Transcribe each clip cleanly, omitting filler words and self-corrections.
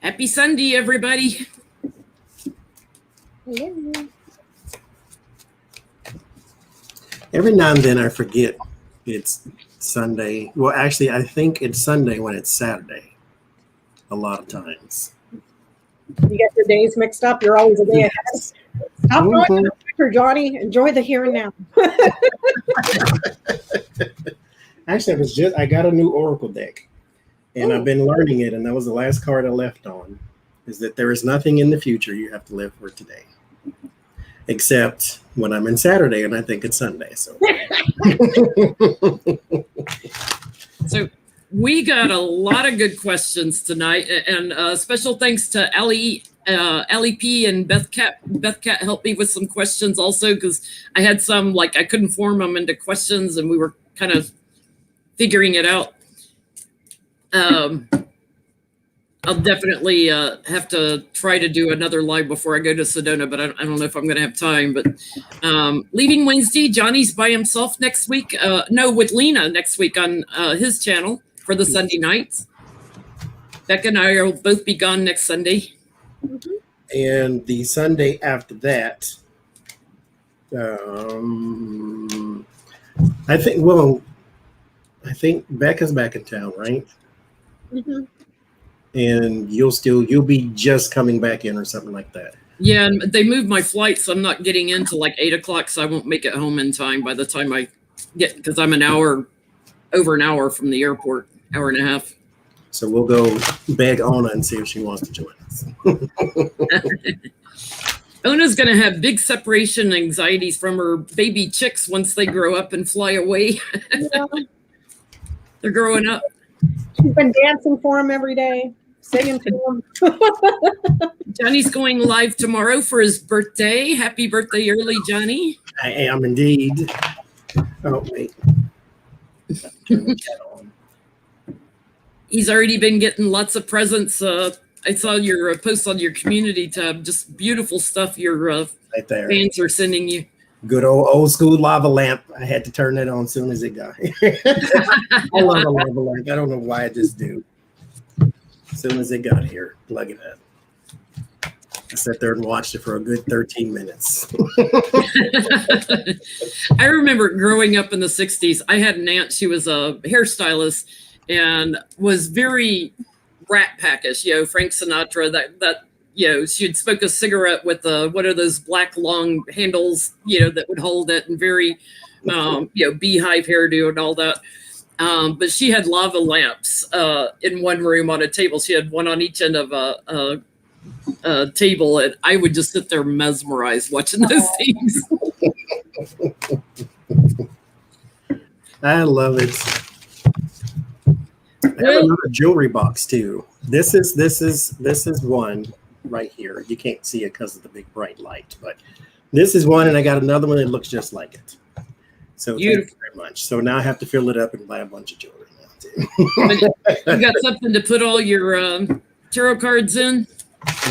Happy Sunday, everybody. Hello. Every now and then I forget it's Sunday. Well, actually, I think it's Sunday when it's Saturday. A lot of times. You get your days mixed up. You're always a day ahead. Stop going to the picture, Johnny. Enjoy the here and now. Actually, I got a new Oracle deck, and I've been learning it, and that was the last card I left on, is that there is nothing in the future. You have to live for today. Except when I'm in Saturday and I think it's Sunday. So, so we got a lot of good questions tonight, and special thanks to Allie P and Beth Cat. Beth Cat helped me with some questions also, because I had some I couldn't form them into questions, and we were kind of figuring it out. I'll definitely have to try to do another live before I go to Sedona, but I don't know if I'm going to have time. But leaving Wednesday, Johnny's by himself next week. No, with Lena next week on his channel for the Sunday nights. Becca and I will both be gone next Sunday. And the Sunday after that, I think Becca's back in town, right? Mm-hmm. And you'll be just coming back in or something like that. Yeah, and they moved my flight, so I'm not getting in till 8 o'clock, so I won't make it home in time by the time I get, because I'm over an hour from the airport, hour and a half. So we'll go beg Ona and see if she wants to join us. Ona's going to have big separation anxieties from her baby chicks once they grow up and fly away. Yeah. They're growing up. She's been dancing for him every day, singing to him. Johnny's going live tomorrow for his birthday. Happy birthday early, Johnny. I am indeed. Oh, wait. Turn the chat on. He's already been getting lots of presents. I saw your post on your community tab. Just beautiful stuff your Right there. fans are sending you. Good old school lava lamp. I had to turn that on as soon as it got here. I love a lava lamp. I don't know why I just do. As soon as it got here, plug it up. I sat there and watched it for a good 13 minutes. I remember growing up in the 60s. I had an aunt. She was a hairstylist and was very Rat Packish, Frank Sinatra, that she'd smoke a cigarette with what are those black long handles, that would hold it, and very, beehive hairdo and all that. But she had lava lamps in one room on a table. She had one on each end of a table, and I would just sit there mesmerized watching those things. I love it. I have another jewelry box too. This is one right here. You can't see it because of the big bright light, but this is one, and I got another one that looks just like it. So thank you very much. So now I have to fill it up and buy a bunch of jewelry now too. You got something to put all your tarot cards in?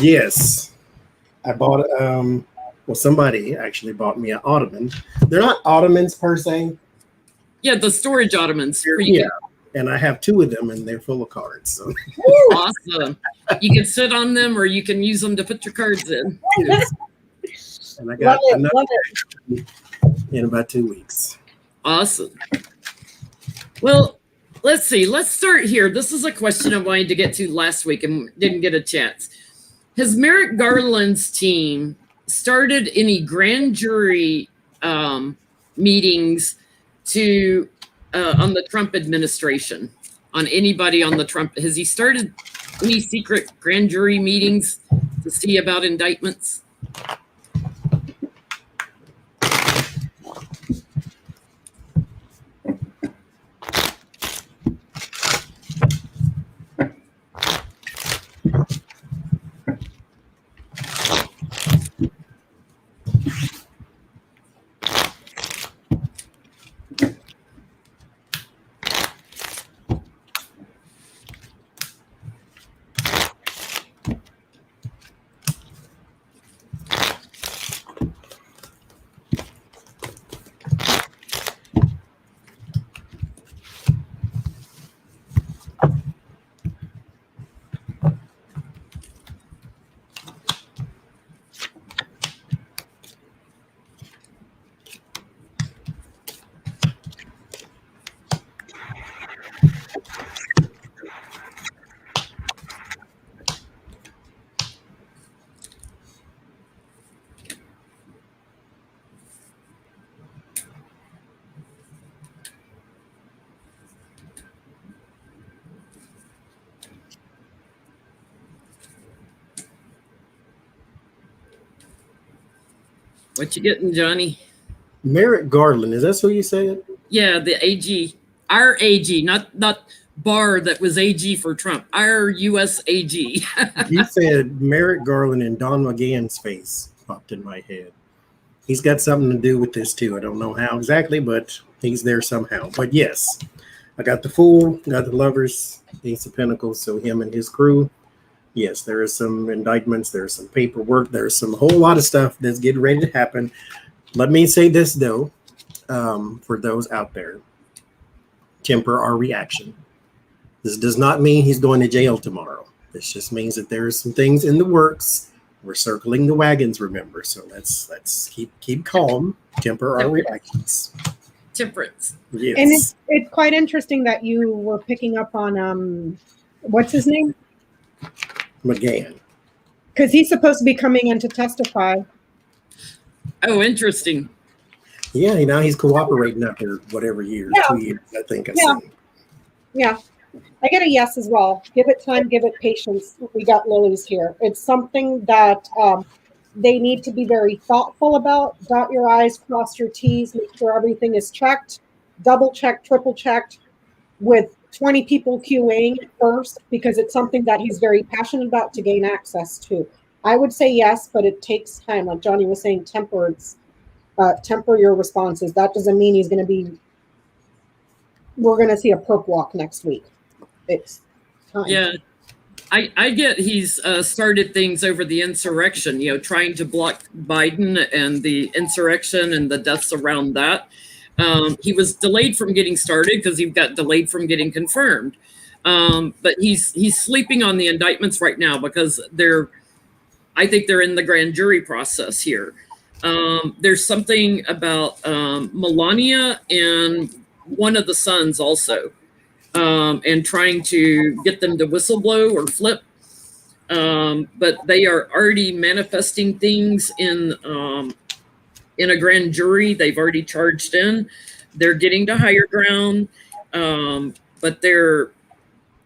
Yes, I bought. Well, somebody actually bought me an ottoman. They're not ottomans per se. Yeah, the storage ottomans. Yeah. And I have two of them, and they're full of cards. So. Awesome. You can sit on them, or you can use them to put your cards in. Yes. And I got another in about 2 weeks. Awesome. Well, let's see. Let's start here. This is a question I wanted to get to last week and didn't get a chance. Has Merrick Garland's team started any grand jury meetings to on the Trump administration, on anybody on the Trump? Has he started any secret grand jury meetings to see about indictments? What you getting, Johnny? Merrick Garland, is that who you said? Yeah, the AG, our AG, not Barr that was AG for Trump. Our U.S. AG. You said Merrick Garland and Don McGahn's face popped in my head. He's got something to do with this too. I don't know how exactly, but he's there somehow. But yes, I got the Fool, got the Lovers, Ace of Pentacles. So him and his crew. Yes, there is some indictments. There's some paperwork. There's some whole lot of stuff that's getting ready to happen. Let me say this though, for those out there, temper our reaction. This does not mean he's going to jail tomorrow. This just means that there are some things in the works. We're circling the wagons, remember. So let's keep calm, temper our reactions. Temperance. Yes. And it's quite interesting that you were picking up on what's his name? McGahn. Because he's supposed to be coming in to testify. Oh, interesting. Yeah, now he's cooperating after whatever years, 2 years, I think. Yeah. I get a yes as well. Give it time, give it patience. We got lilies here. It's something that they need to be very thoughtful about. Dot your I's, cross your T's, make sure everything is checked, double checked, triple checked, with 20 people queuing first, because it's something that he's very passionate about to gain access to. I would say yes, but it takes time. Like Johnny was saying, temper your responses. That doesn't mean he's going to be, we're going to see a perp walk next week. It's time. Yeah. I get he's started things over the insurrection, trying to block Biden and the insurrection and the deaths around that. He was delayed from getting started because he got delayed from getting confirmed. But he's sleeping on the indictments right now because I think they're in the grand jury process here. There's something about Melania and one of the sons also, and trying to get them to whistleblow or flip. But they are already manifesting things in a grand jury. They've already charged in. They're getting to higher ground. But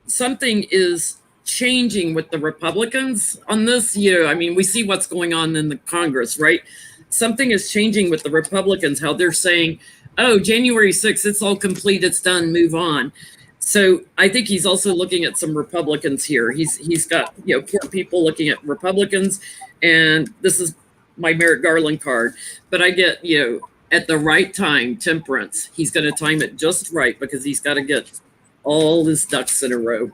something is changing with the Republicans on this. We see what's going on in the Congress, right? Something is changing with the Republicans, how they're saying, oh, January 6th, it's all complete, it's done, move on. So I think he's also looking at some Republicans here. He's got, poor people looking at Republicans, and this is my Merrick Garland card. But I get, at the right time, temperance. He's going to time it just right because he's got to get all his ducks in a row.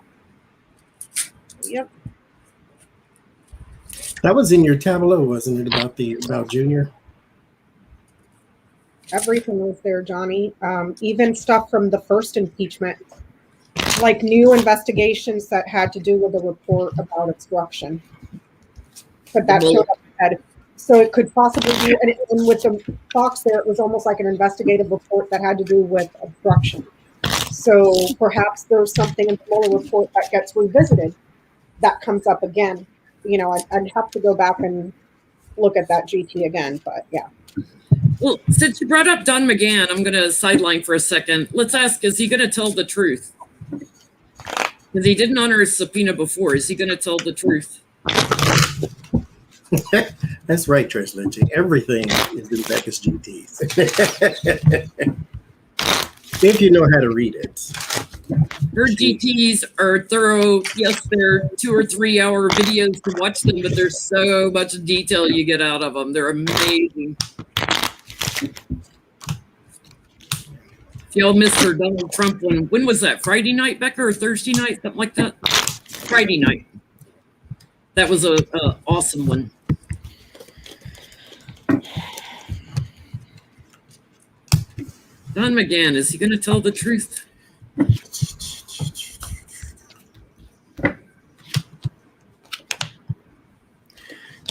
Yep. That was in your tableau, wasn't it, about Junior? Everything was there, Johnny. Even stuff from the first impeachment, like new investigations that had to do with a report about obstruction. But that showed up ahead. So it could possibly be, and with the box there, it was almost like an investigative report that had to do with obstruction. So perhaps there's something in the Mueller report that gets revisited that comes up again. I'd have to go back and look at that GT again, but yeah. Well, since you brought up Don McGahn, I'm going to sideline for a second. Let's ask, is he going to tell the truth? Because he didn't honor his subpoena before. Is he going to tell the truth? That's right, Trish Lynching. Everything is in Becca's GTs. If you know how to read it. Her GTs are thorough. Yes, they're 2 or 3 hour videos to watch them, but there's so much detail you get out of them. They're amazing. If y'all missed her Donald Trump one, when was that? Friday night, Becca, or Thursday night? Something like that? Friday night. That was a awesome one. Don McGahn, is he going to tell the truth?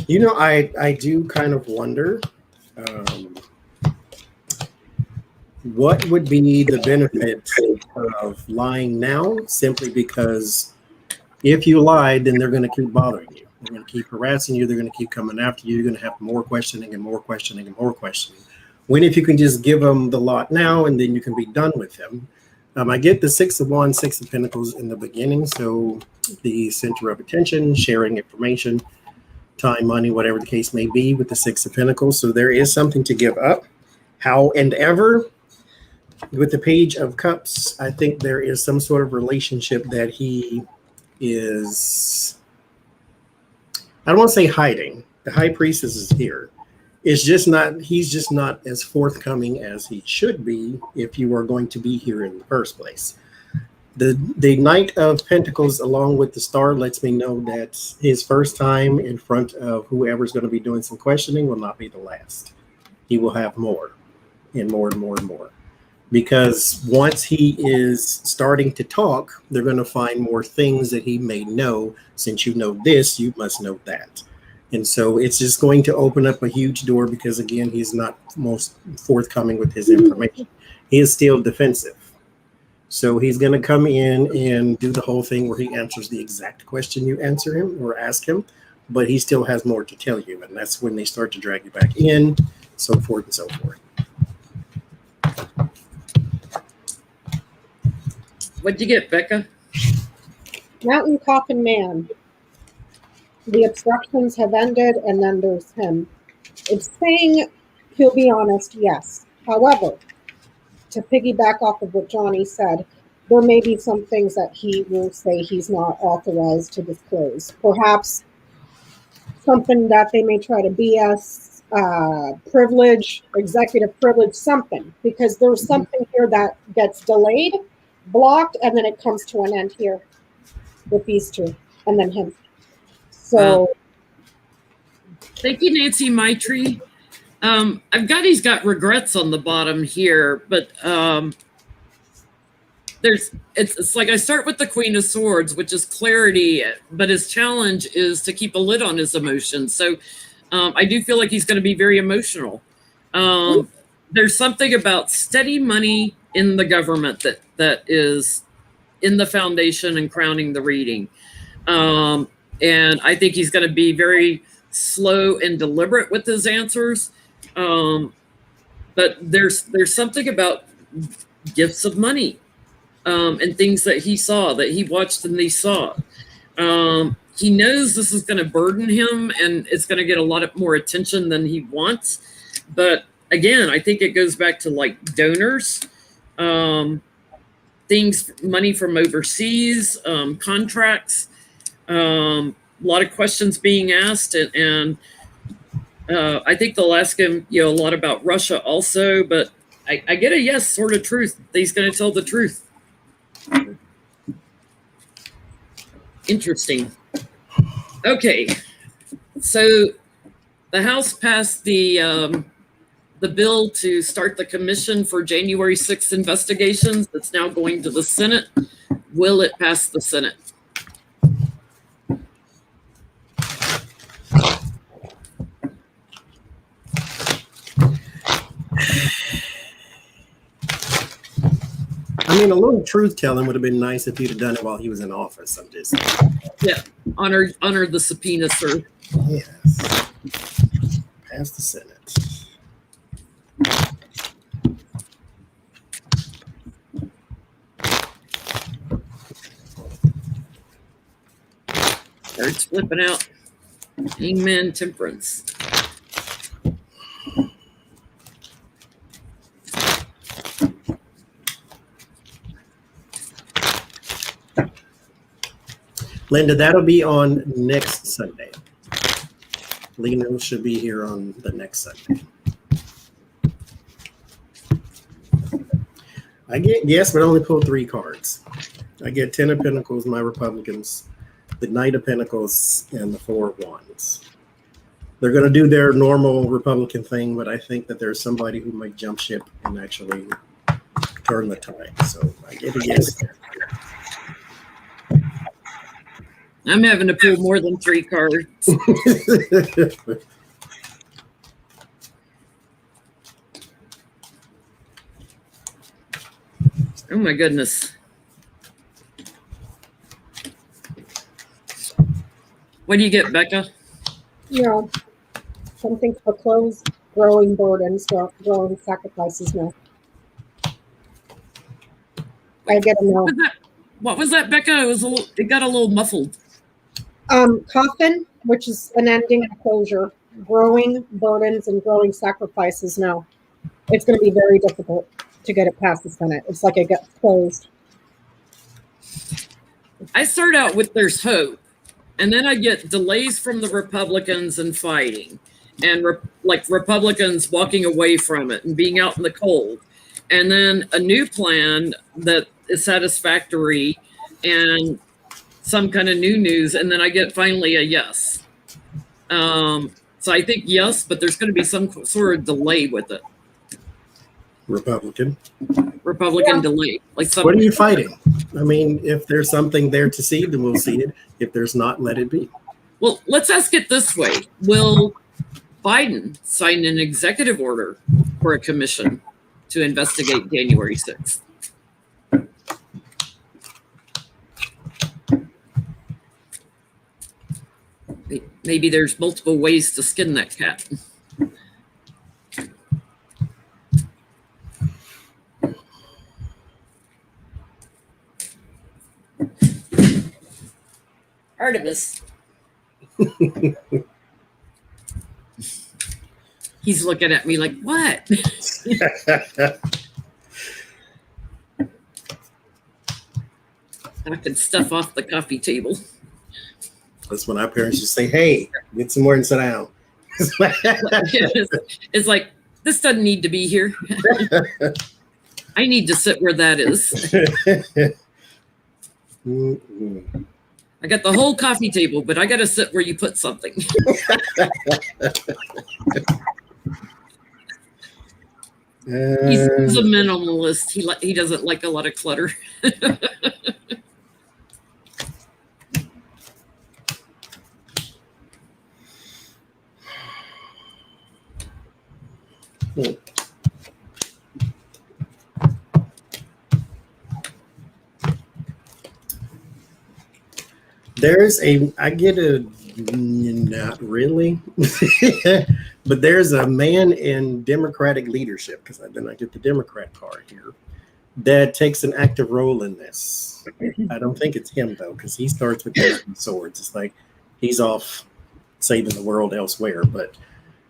I do kind of wonder what would be the benefit of lying now, simply because if you lied, then they're going to keep bothering you. They're going to keep harassing you. They're going to keep coming after you. You're going to have more questioning and more questioning and more questioning. When if you can just give them the lot now and then you can be done with them. I get the 6 of Wands, 6 of Pentacles in the beginning. So the center of attention, sharing information, time, money, whatever the case may be, with the Six of Pentacles. So there is something to give up. However, with the Page of Cups, I think there is some sort of relationship that he is, I don't want to say hiding. The High Priestess is here. It's just not, he's just not as forthcoming as he should be if you are going to be here in the first place. The Knight of Pentacles, along with the Star, lets me know that his first time in front of whoever's going to be doing some questioning will not be the last. He will have more and more and more and more. Because once he is starting to talk, they're going to find more things that he may know. Since you know this, you must know that. And so it's just going to open up a huge door because, again, he's not most forthcoming with his information. He is still defensive. So he's going to come in and do the whole thing where he answers the exact question you answer him or ask him, but he still has more to tell you. And that's when they start to drag you back in, so forth and so forth. What'd you get, Becca? Mountain Coffin Man. The obstructions have ended, and then there's him. It's saying he'll be honest, yes. However, to piggyback off of what Johnny said, there may be some things that he will say he's not authorized to disclose. Perhaps something that they may try to BS, privilege, executive privilege, something. Because there's something here that gets delayed, blocked, and then it comes to an end here with these two, and then him. So, thank you, Nancy Maitri. He's got regrets on the bottom here, but it's like I start with the Queen of Swords, which is clarity, but his challenge is to keep a lid on his emotions. So I do feel like he's going to be very emotional. There's something about steady money in the government that is in the foundation and crowning the reading. And I think he's going to be very slow and deliberate with his answers. But there's something about gifts of money and things that he saw, that he watched and he saw. He knows this is going to burden him and it's going to get a lot more attention than he wants. But again, I think it goes back to like donors, things, money from overseas, contracts, a lot of questions being asked, and I think they'll ask him, a lot about Russia also. But I get a yes, sort of truth. He's going to tell the truth. Interesting. Okay, so the House passed the bill to start the commission for January 6th investigations. That's now going to the Senate. Will it pass the Senate? I mean, a little truth telling would have been nice if he'd have done it while he was in office. I'm just honor the subpoena, sir. Yes. Pass the Senate. Starts flipping out. Hangman Temperance. Linda, that'll be on next Sunday. Lena should be here on the next Sunday. I get yes, but I only pulled 3 cards. I get 10 of Pentacles, my Republicans, the Knight of Pentacles, and the 4 of Wands. They're going to do their normal Republican thing, but I think that there's somebody who might jump ship and actually turn the tide. So I get a yes there. I'm having to pull more than 3 cards. Oh my goodness. What do you get, Becca? Something for clothes, growing burdens, growing sacrifices now. I get a no. What was that, Becca? It got a little muffled. Coffin which is an ending and closure. Growing burdens and growing sacrifices. No, it's going to be very difficult to get it past the Senate. It's like it gets closed. I start out with there's hope, and then I get delays from the Republicans and fighting, and like Republicans walking away from it and being out in the cold, and then a new plan that is satisfactory and some kind of new news, and then I get finally a yes. So I think yes, but there's going to be some sort of delay with it. Republican Delay. Like what are you fighting? I mean, if there's something there to see, then we'll see it. If there's not, let it be. Well, let's ask it this way. Will Biden sign an executive order for a commission to investigate January 6th? Maybe there's multiple ways to skin that cat. Artemis. He's looking at me like, what? Knocking stuff off the coffee table. That's when our parents just say, hey, get some more and sit down. It's like, this doesn't need to be here. I need to sit where that is. I got the whole coffee table, but I got to sit where you put something. He's a minimalist. He doesn't like a lot of clutter. I get a, not really, but there's a man in Democratic leadership, because then I get the Democrat card here, that takes an active role in this. I don't think it's him, though, because he starts with swords. It's like he's off saving the world elsewhere, but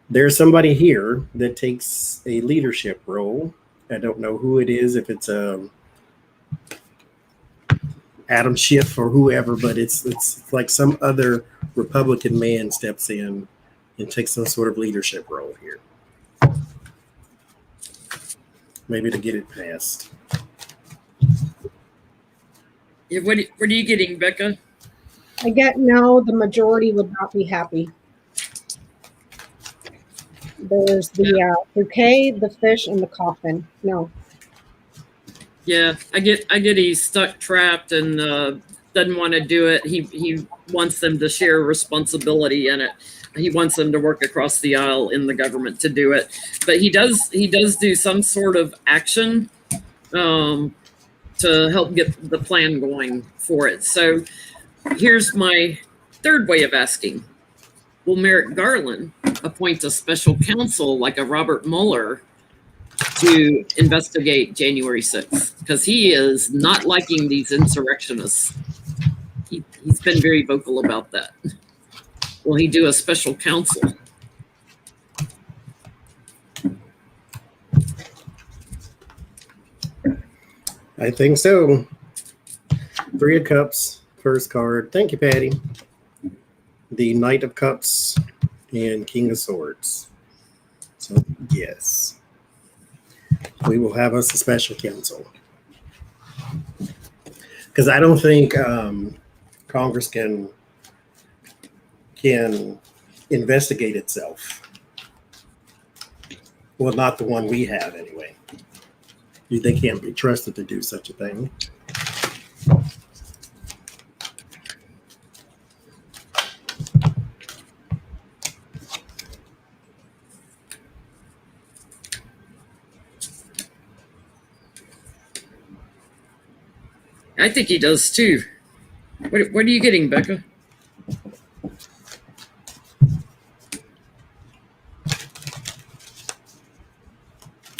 there's somebody here that takes a leadership role. I don't know who it is, if it's Adam Schiff or whoever, but it's like some other Republican man steps in and takes some sort of leadership role here. Maybe to get it passed. Yeah, what are you getting, Becca? I get no, the majority would not be happy. There's the bouquet, the fish, and the coffin. No. Yeah, I get he's stuck, trapped, and doesn't want to do it. He wants them to share responsibility in it. He wants them to work across the aisle in the government to do it. But he does do some sort of action to help get the plan going for it. So here's my third way of asking. Will Merrick Garland appoint a special counsel like a Robert Mueller to investigate January 6th? Because he is not liking these insurrectionists. He's been very vocal about that. Will he do a special counsel? I think so. 3 of Cups, first card. Thank you, Patty. The Knight of Cups and King of Swords. So, yes. We will have us a special counsel. Because I don't think Congress can investigate itself. Well, not the one we have, anyway. They can't be trusted to do such a thing. I think he does too. What are you getting, Becca?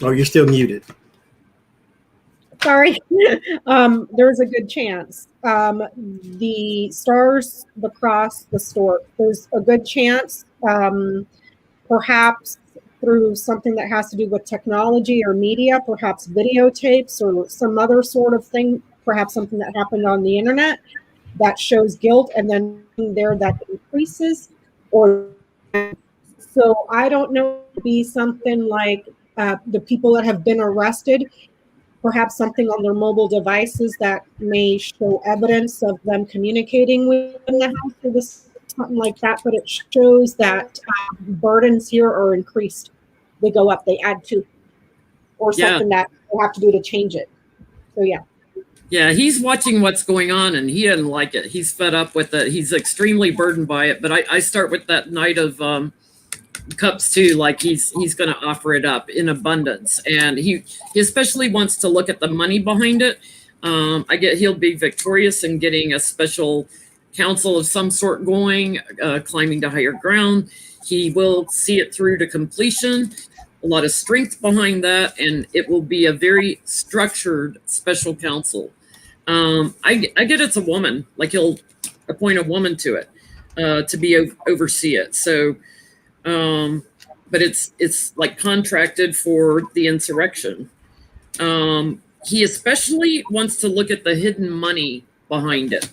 Oh, you're still muted. Sorry. There's a good chance. The stars, the cross, the stork. There's a good chance, perhaps through something that has to do with technology or media, perhaps videotapes or some other sort of thing, perhaps something that happened on the internet that shows guilt, and then there that increases. Or so I don't know, be something like the people that have been arrested, perhaps something on their mobile devices that may show evidence of them communicating within the house or this, something like that. But it shows that burdens here are increased. They go up, they add to, or something that they have to do to change it. So yeah. Yeah, he's watching what's going on and he doesn't like it. He's fed up with it. He's extremely burdened by it. But I start with that Knight of Cups too, like he's going to offer it up in abundance, and he especially wants to look at the money behind it. I get he'll be victorious in getting a special counsel of some sort going, climbing to higher ground. He will see it through to completion. A lot of strength behind that, and it will be a very structured special counsel. I get it's a woman, like he'll appoint a woman to it to be oversee it. So, but it's like contracted for the insurrection. He especially wants to look at the hidden money behind it,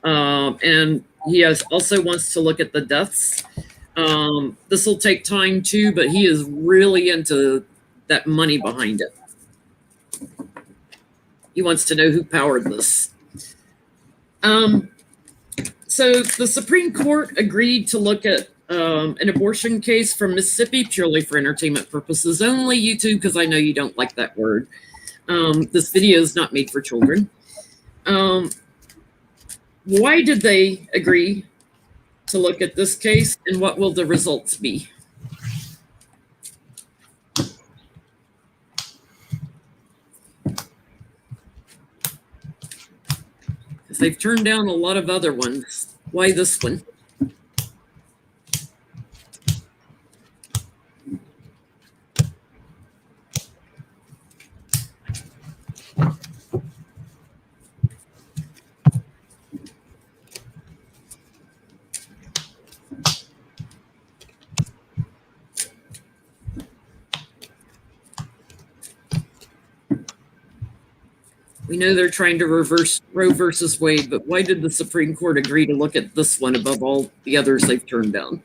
and he also wants to look at the deaths. This will take time too, but he is really into that money behind it. He wants to know who powered this. So the Supreme Court agreed to look at an abortion case from Mississippi purely for entertainment purposes only. YouTube, because I know you don't like that word. This video is not made for children. Why did they agree to look at this case, and what will the results be? Because they've turned down a lot of other ones. Why this one? We know they're trying to reverse Roe versus Wade, but why did the Supreme Court agree to look at this one above all the others they've turned down?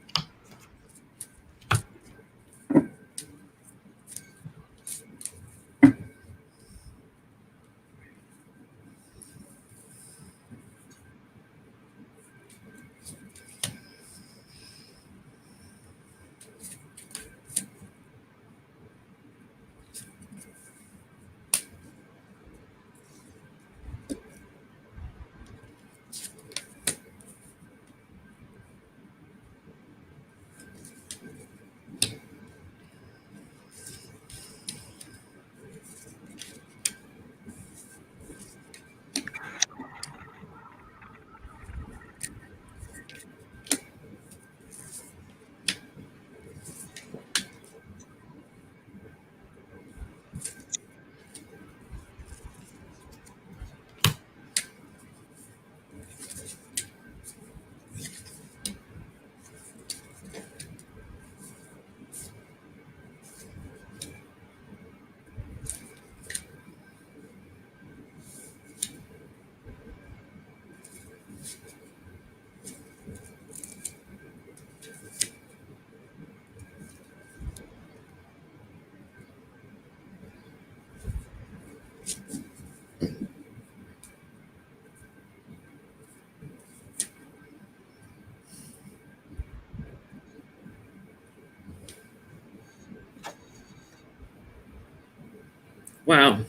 Wow,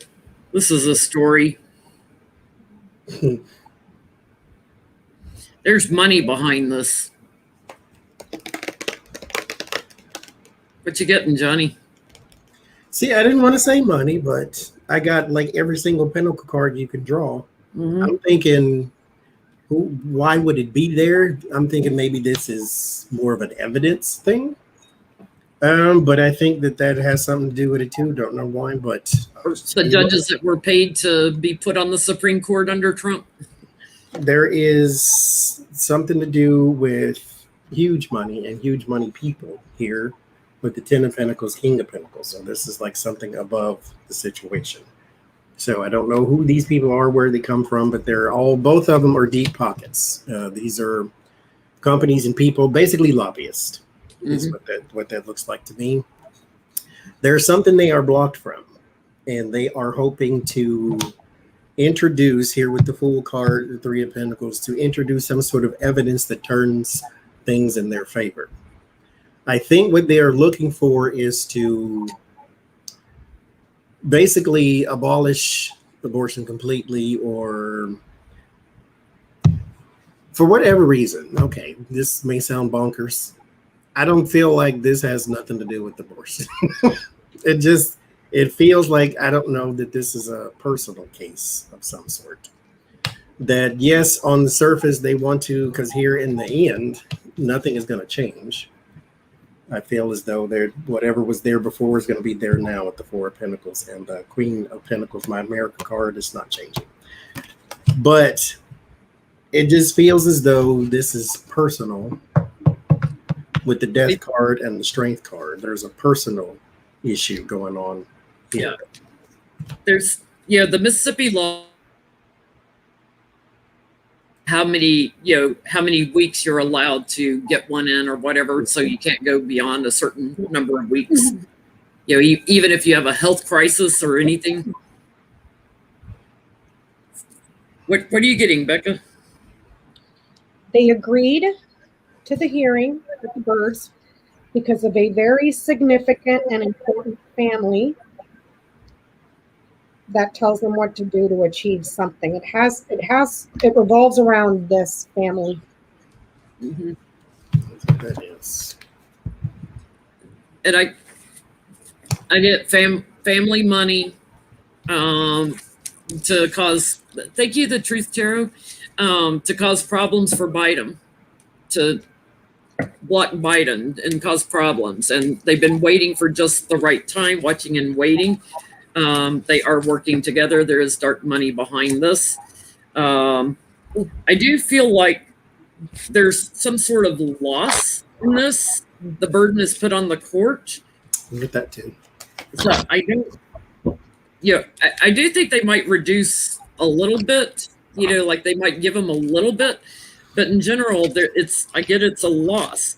this is a story. There's money behind this. What you getting, Johnny? See, I didn't want to say money, but I got like every single pinnacle card you could draw. Mm-hmm. I'm thinking, why would it be there? I'm thinking maybe this is more of an evidence thing. But I think that has something to do with it too. Don't know why, but The judges that were paid to be put on the Supreme Court under Trump. There is something to do with huge money and huge money people here with the Ten of Pentacles, King of Pentacles. So this is like something above the situation. So I don't know who these people are, where they come from, but both of them are deep pockets. These are companies and people, basically lobbyists, is what that looks like to me. There's something they are blocked from, and they are hoping to introduce here with the Fool card, the Three of Pentacles, to introduce some sort of evidence that turns things in their favor. I think what they are looking for is to basically abolish abortion completely, or for whatever reason. Okay, this may sound bonkers. I don't feel like this has nothing to do with abortion. It feels like, I don't know, that this is a personal case of some sort. That yes, on the surface they want to, because here in the end, nothing is going to change. I feel as though whatever was there before is going to be there now with the Four of Pentacles and the Queen of Pentacles. My America card is not changing. But it just feels as though this is personal with the Death card and the Strength card. There's a personal issue going on here. Yeah. There's, the Mississippi law, how many weeks you're allowed to get one in or whatever, so you can't go beyond a certain number of weeks. Even if you have a health crisis or anything. What are you getting, Becca? They agreed to the hearing with the birds because of a very significant and important family that tells them what to do to achieve something. It revolves around this family. Mm-hmm. That is. And I get family money to cause, thank you, the Truth Tarot, to cause problems for Biden, to block Biden and cause problems. And they've been waiting for just the right time, watching and waiting. They are working together. There is dark money behind this. I do feel like there's some sort of loss in this. The burden is put on the court. I get that too. So I do think they might reduce a little bit, like they might give them a little bit, but in general, it's a loss.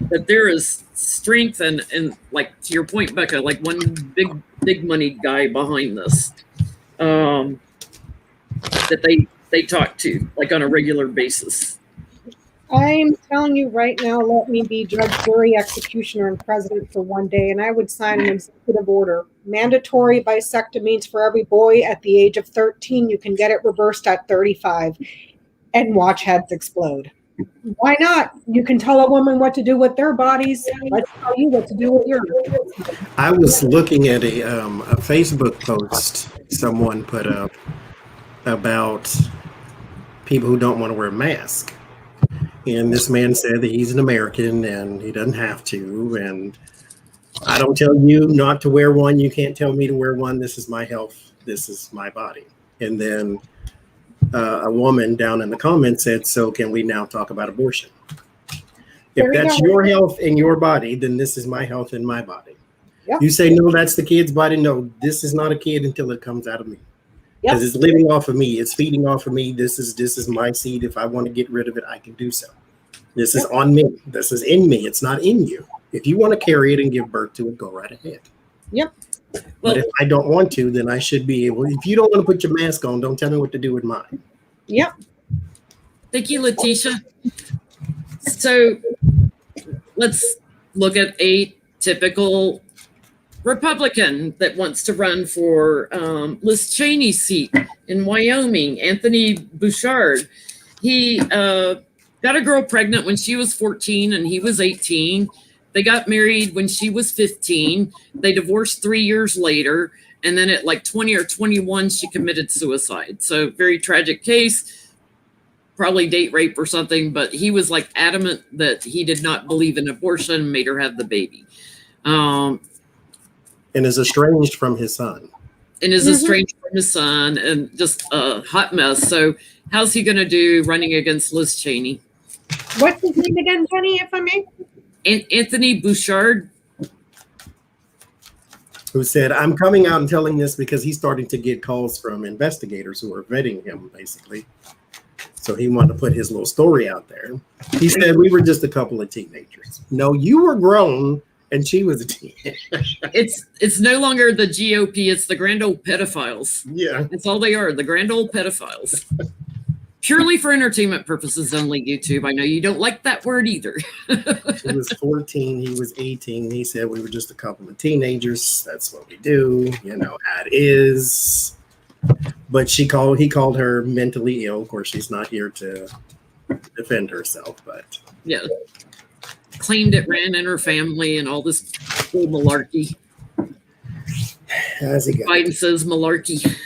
But there is strength and like to your point, Becca, like one big money guy behind this, that they talk to like on a regular basis. I'm telling you right now, let me be judge, jury, executioner, and president for one day, and I would sign an executive order. Mandatory vasectomies for every boy at the age of 13. You can get it reversed at 35 and watch heads explode. Why not? You can tell a woman what to do with their bodies. Let's tell you what to do with yours. I was looking at a Facebook post someone put up about people who don't want to wear a mask. And this man said that he's an American and he doesn't have to. And I don't tell you not to wear one. You can't tell me to wear one. This is my health. This is my body. And then a woman down in the comments said, so can we now talk about abortion? If that's your health and your body, then this is my health and my body. Yep. You say, no, that's the kid's body. No, this is not a kid until it comes out of me. Because it's living off of me. It's feeding off of me. This is my seed. If I want to get rid of it, I can do so. This is on me. This is in me. It's not in you. If you want to carry it and give birth to it, go right ahead. Yep. But if I don't want to, then I should be able. If you don't want to put your mask on, don't tell me what to do with mine. Yep. Thank you, Letitia. So let's look at a typical Republican that wants to run for Liz Cheney's seat in Wyoming, Anthony Bouchard. He got a girl pregnant when she was 14 and he was 18. They got married when she was 15. They divorced 3 years later. And then at like 20 or 21, she committed suicide. So very tragic case, probably date rape or something. But he was like adamant that he did not believe in abortion, made her have the baby. and is estranged from his son. is estranged from his son, and just a hot mess. So how's he going to do running against Liz Cheney? What's his name again, Jenny, if I may? Anthony Bouchard. Who said, I'm coming out and telling this because he's starting to get calls from investigators who are vetting him, basically. So he wanted to put his little story out there. He said, we were just a couple of teenagers. No, you were grown and she was a teenager. It's no longer the GOP, it's the grand old pedophiles. Yeah. That's all they are, the grand old pedophiles. Purely for entertainment purposes only, YouTube. I know you don't like that word either. She was 14, he was 18. He said we were just a couple of teenagers. That's what we do. You know how it is. But he called her mentally ill. Of course, she's not here to defend herself, but yeah. Claimed it ran in her family and all this old malarkey. How's he got? Biden says malarkey.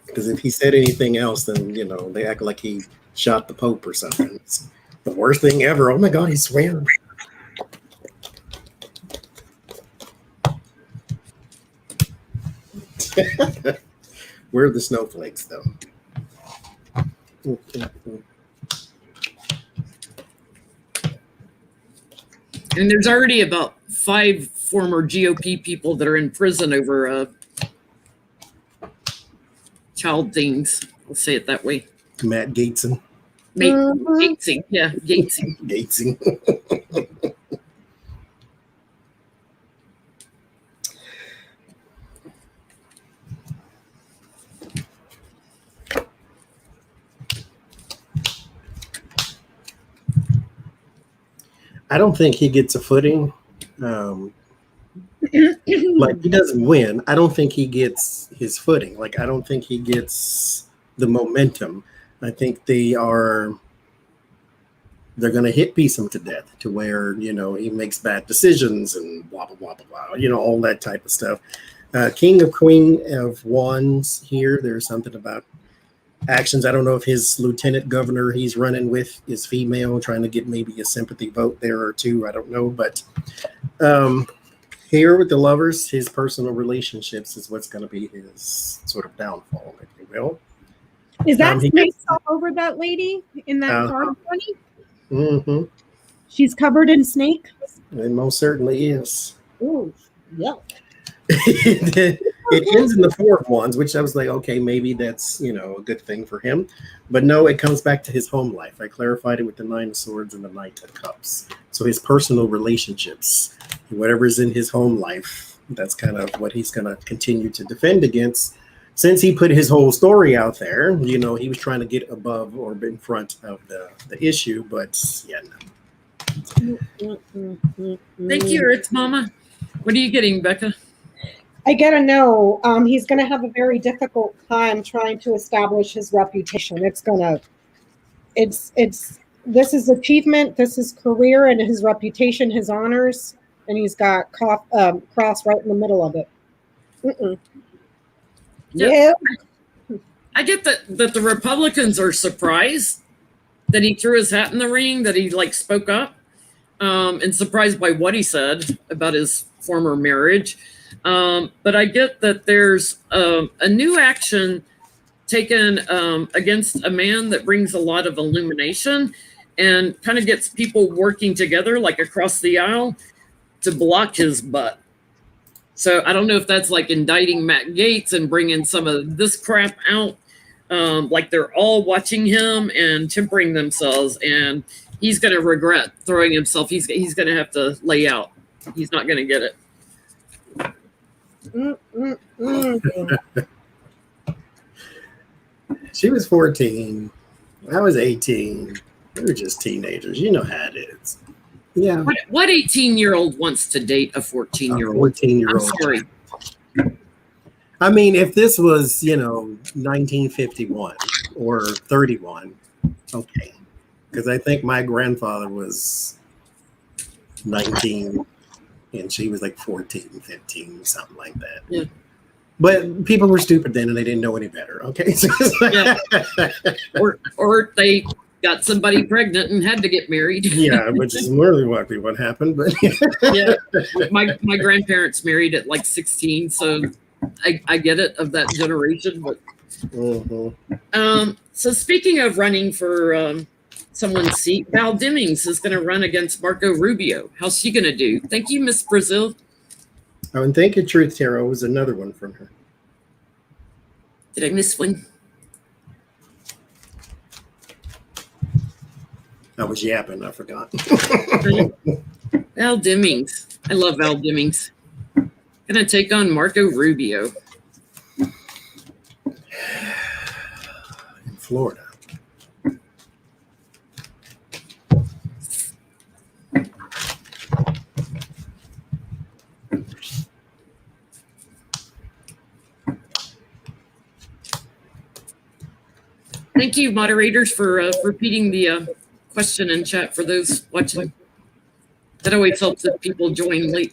Because if he said anything else, then, you know, they act like he shot the Pope or something. It's the worst thing ever. Oh my God, he swam. Where are the snowflakes, though? And there's already about 5 former GOP people that are in prison over child things. I'll say it that way. Matt Gaetson. Gatesing. Yeah, Gatesing. Gatesing. I don't think he gets a footing. Like, he doesn't win. I don't think he gets his footing. Like, I don't think he gets the momentum. I think they're going to hit Beeson to death to where, you know, he makes bad decisions and blah, blah, blah, blah, blah, you know, all that type of stuff. King of Queen of Wands here. There's something about actions. I don't know if his lieutenant governor he's running with is female, trying to get maybe a sympathy vote there or two. I don't know. But here with the lovers, his personal relationships is what's going to be his sort of downfall, if you will. Is that snake all over that lady in that card, Bunny? Mm-hmm. She's covered in snake? It most certainly is. Ooh, yeah. It ends in the 4 of Wands, which I was like, okay, maybe that's, you know, a good thing for him. But no, it comes back to his home life. I clarified it with the 9 of Swords and the Knight of Cups. So his personal relationships, whatever's in his home life, that's kind of what he's going to continue to defend against. Since he put his whole story out there, you know, he was trying to get above or in front of the issue, but yeah, no. Thank you, Earth Mama. What are you getting, Becca? I get a no. He's going to have a very difficult time trying to establish his reputation. This is achievement, this is career, and his reputation, his honors, and he's got cross right in the middle of it. Yeah. I get that the Republicans are surprised that he threw his hat in the ring, that he spoke up, and surprised by what he said about his former marriage. But I get that there's a new action taken against a man that brings a lot of illumination and kind of gets people working together, like across the aisle, to block his butt. So I don't know if that's like indicting Matt Gaetz and bringing some of this crap out. Like they're all watching him and tempering themselves, and he's going to regret throwing himself. He's going to have to lay out. He's not going to get it. She was 14. I was 18. We were just teenagers. You know how it is. Yeah. What 18-year-old wants to date a 14-year-old? 14-year-old. I'm sorry. I mean, if this was, 1951 or 31, okay. Because I think my grandfather was 19 and she was like 14, 15, something like that. Yeah. But people were stupid then and they didn't know any better. Okay. Yeah. Or they got somebody pregnant and had to get married. Yeah, which is more than likely what happened. But yeah, my grandparents married at like 16, so I get it, of that generation. But so speaking of running for someone's seat, Val Demings is going to run against Marco Rubio. How's she going to do? Thank you, Miss Brazil. Oh, and thank you, Truth Tarot, was another one from her. Did I miss one? I was yapping. I forgot. Val Demings. I love Val Demings. Gonna take on Marco Rubio. In Florida. Thank you, moderators, for repeating the question in chat for those watching. That always helps if people join late.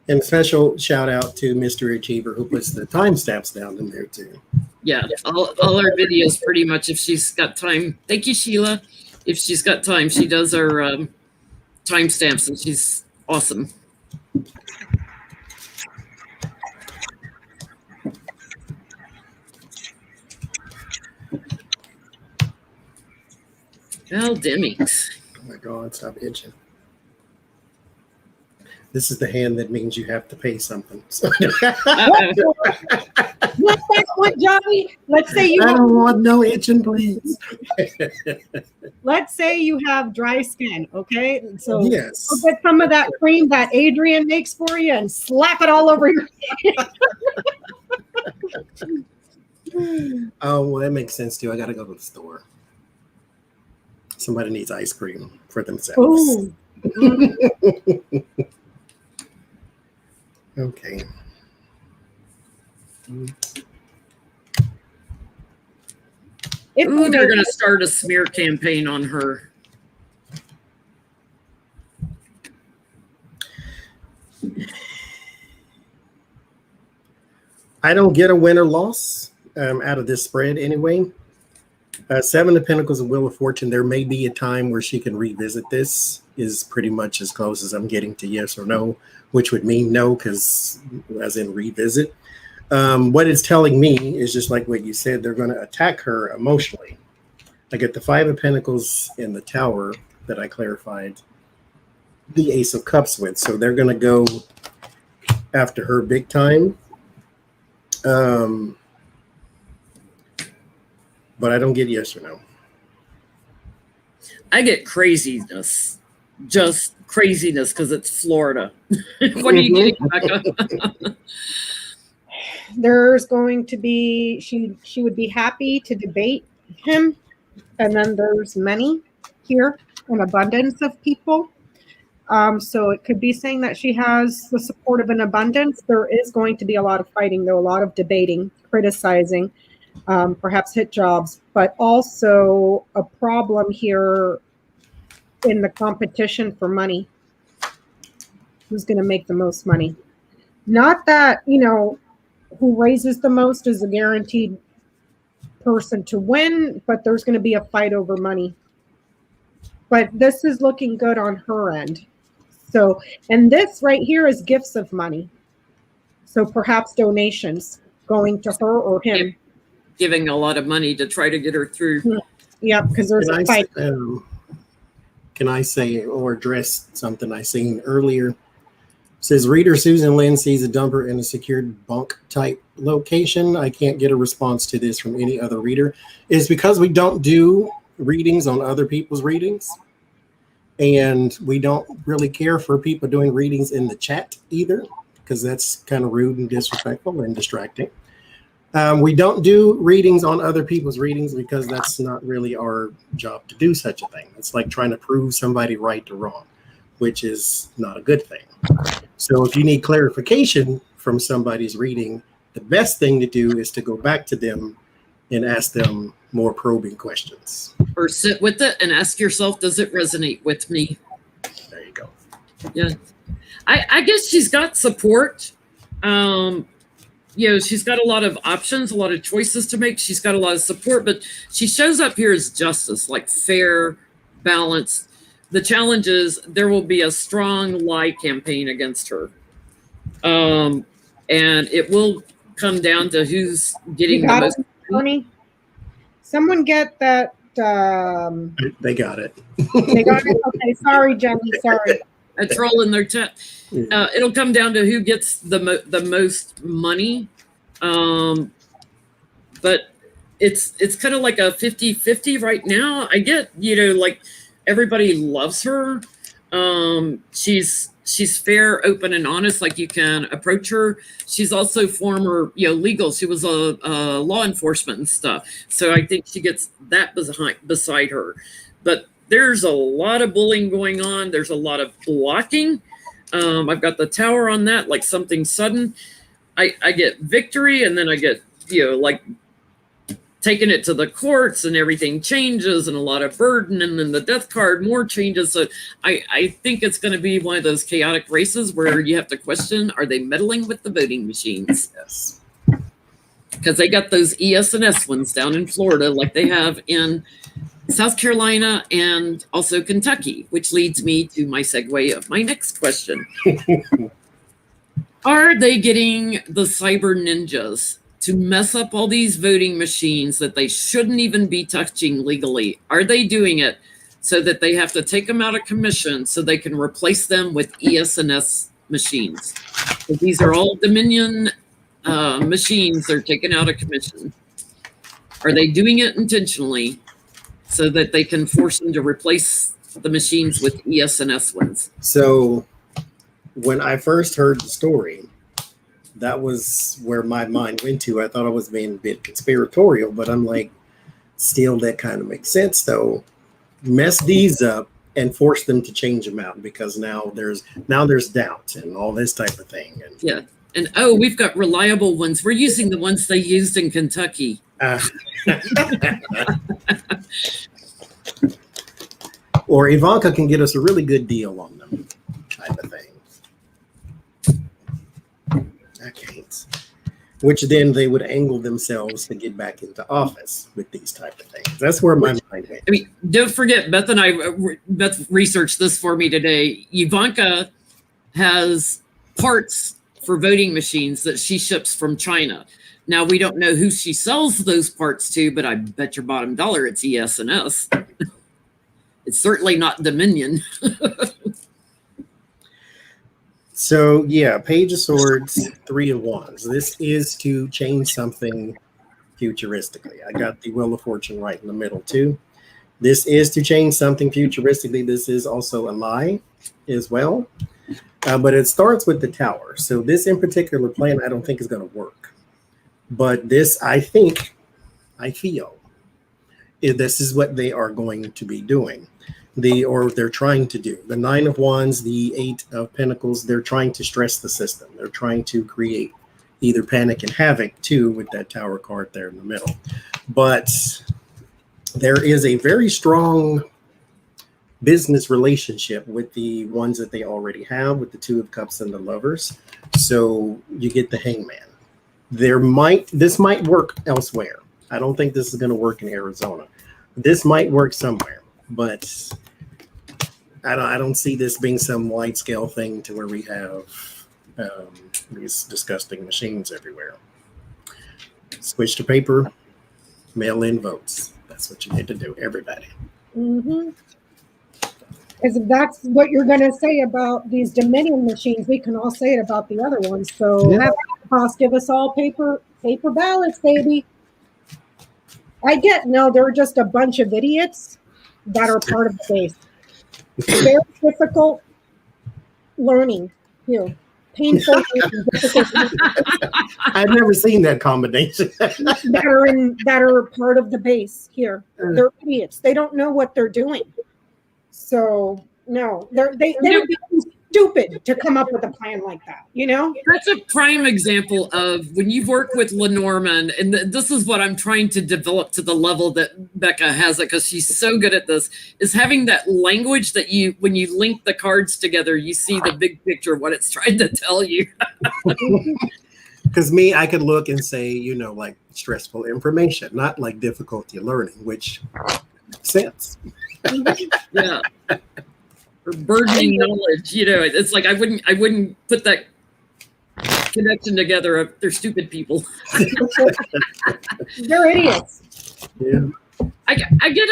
And special shout out to Mr. Achiever who puts the timestamps down in there too. Yeah, all our videos pretty much, if she's got time. Thank you, Sheila. If she's got time, she does our timestamps, and she's awesome. Val Demings. Oh my God, stop itching. This is the hand that means you have to pay something. So What's that one, Johnny? Let's say you I don't want no itching, please. let's say you have dry skin, okay? So Yes. go get some of that cream that Adrian makes for you and slap it all over your Oh, well, that makes sense too. I got to go to the store. Somebody needs ice cream for themselves. Ooh. Okay. Ooh, they're going to start a smear campaign on her. I don't get a win or loss out of this spread anyway. Seven of Pentacles and Wheel of Fortune. There may be a time where she can revisit this. Is pretty much as close as I'm getting to yes or no, which would mean no, because as in revisit. What it's telling me is just like what you said. They're going to attack her emotionally. I get the Five of Pentacles in the Tower that I clarified the Ace of Cups with. So they're going to go after her big time. But I don't get yes or no. I get craziness. Just craziness because it's Florida. What are you getting, Becca? There's going to be she would be happy to debate him, and then there's money here, an abundance of people. So it could be saying that she has the support of an abundance. There is going to be a lot of fighting, though, a lot of debating, criticizing, perhaps hit jobs, but also a problem here in the competition for money. Who's going to make the most money? Not that, who raises the most is a guaranteed person to win, but there's going to be a fight over money. But this is looking good on her end. So, and this right here is gifts of money. So perhaps donations going to her or him. Giving a lot of money to try to get her through. Yeah, because there's a fight. Can I say or address something I seen earlier? It says reader Susan Lynn sees a dumper in a secured bunk type location. I can't get a response to this from any other reader. It's because we don't do readings on other people's readings. And we don't really care for people doing readings in the chat either, because that's kind of rude and disrespectful and distracting. We don't do readings on other people's readings because that's not really our job to do such a thing. It's like trying to prove somebody right or wrong, which is not a good thing. So if you need clarification from somebody's reading, the best thing to do is to go back to them and ask them more probing questions. Or sit with it and ask yourself, does it resonate with me? There you go. Yeah. I guess she's got support. she's got a lot of options, a lot of choices to make. She's got a lot of support, but she shows up here as justice, like fair, balanced. The challenge is there will be a strong lie campaign against her. And it will come down to who's getting the most money. Someone get that. They got it. They got it. Okay, sorry, Jenny. Sorry. A troll in their chat. It'll come down to who gets the most money. But it's kind of like a 50-50 right now. I get, like everybody loves her. She's fair, open, and honest. Like you can approach her. She's also former, legal. She was a law enforcement and stuff. So I think she gets that beside her. But there's a lot of bullying going on. There's a lot of blocking. I've got the tower on that, like something sudden. I get victory, and then I get, like taking it to the courts, and everything changes, and a lot of burden, and then the death card, more changes. So I think it's going to be one of those chaotic races where you have to question, are they meddling with the voting machines? Yes. Because they got those ES&S ones down in Florida, like they have in South Carolina and also Kentucky, which leads me to my segue of my next question. Are they getting the cyber ninjas to mess up all these voting machines that they shouldn't even be touching legally? Are they doing it so that they have to take them out of commission so they can replace them with ES&S machines? So these are all Dominion machines they're taken out of commission. Are they doing it intentionally so that they can force them to replace the machines with ES&S ones? So when I first heard the story, that was where my mind went to. I thought I was being a bit conspiratorial, but I'm like, still, that kind of makes sense, though. Mess these up and force them to change them out, because now there's doubt and all this type of thing. And yeah. And we've got reliable ones. We're using the ones they used in Kentucky. Or Ivanka can get us a really good deal on them, type of thing. I can't. Which then they would angle themselves to get back into office with these type of things. That's where my mind went. I mean, don't forget, Beth researched this for me today. Ivanka has parts for voting machines that she ships from China. Now, we don't know who she sells those parts to, but I bet your bottom dollar it's ES&S. It's certainly not Dominion. So, yeah, Page of Swords, Three of Wands. This is to change something futuristically. I got the Wheel of Fortune right in the middle, too. This is to change something futuristically. This is also a lie as well. But it starts with the Tower. So this in particular plan, I don't think is going to work. But this, I feel, this is what they are going to be doing. They're trying to do. The Nine of Wands, the Eight of Pentacles, they're trying to stress the system. They're trying to create either panic and havoc, too, with that Tower card there in the middle. But there is a very strong business relationship with the ones that they already have, with the Two of Cups and the Lovers. So you get the Hangman. This might work elsewhere. I don't think this is going to work in Arizona. This might work somewhere, but I don't see this being some wide scale thing to where we have these disgusting machines everywhere. Switch to paper, mail in votes. That's what you need to do, everybody. Mm-hmm. Because if that's what you're going to say about these Dominion machines, we can all say it about the other ones. So have Boss give us all paper ballots, baby. They're just a bunch of idiots that are part of the base. Very difficult learning here. Painful. I've never seen that combination. that are part of the base here. They're idiots. They don't know what they're doing. So no, they're stupid to come up with a plan like that, That's a prime example of when you work with Lenormand, and this is what I'm trying to develop to the level that Becca has it, because she's so good at this, is having that language that when you link the cards together, you see the big picture of what it's trying to tell you. Because me, I could look and say, like stressful information, not like difficulty learning, which makes sense. Yeah. Or burdening knowledge, it's like I wouldn't put that connection together if they're stupid people. They're idiots. Yeah. I get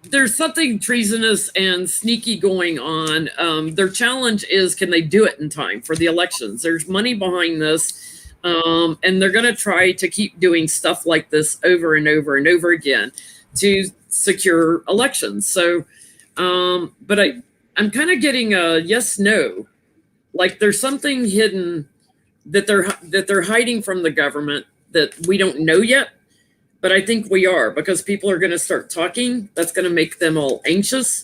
there's something treasonous and sneaky going on. Their challenge is, can they do it in time for the elections? There's money behind this, and they're going to try to keep doing stuff like this over and over and over again to secure elections. So, but I'm kind of getting a yes, no, like there's something hidden that they're hiding from the government that we don't know yet. But I think we are, because people are going to start talking. That's going to make them all anxious.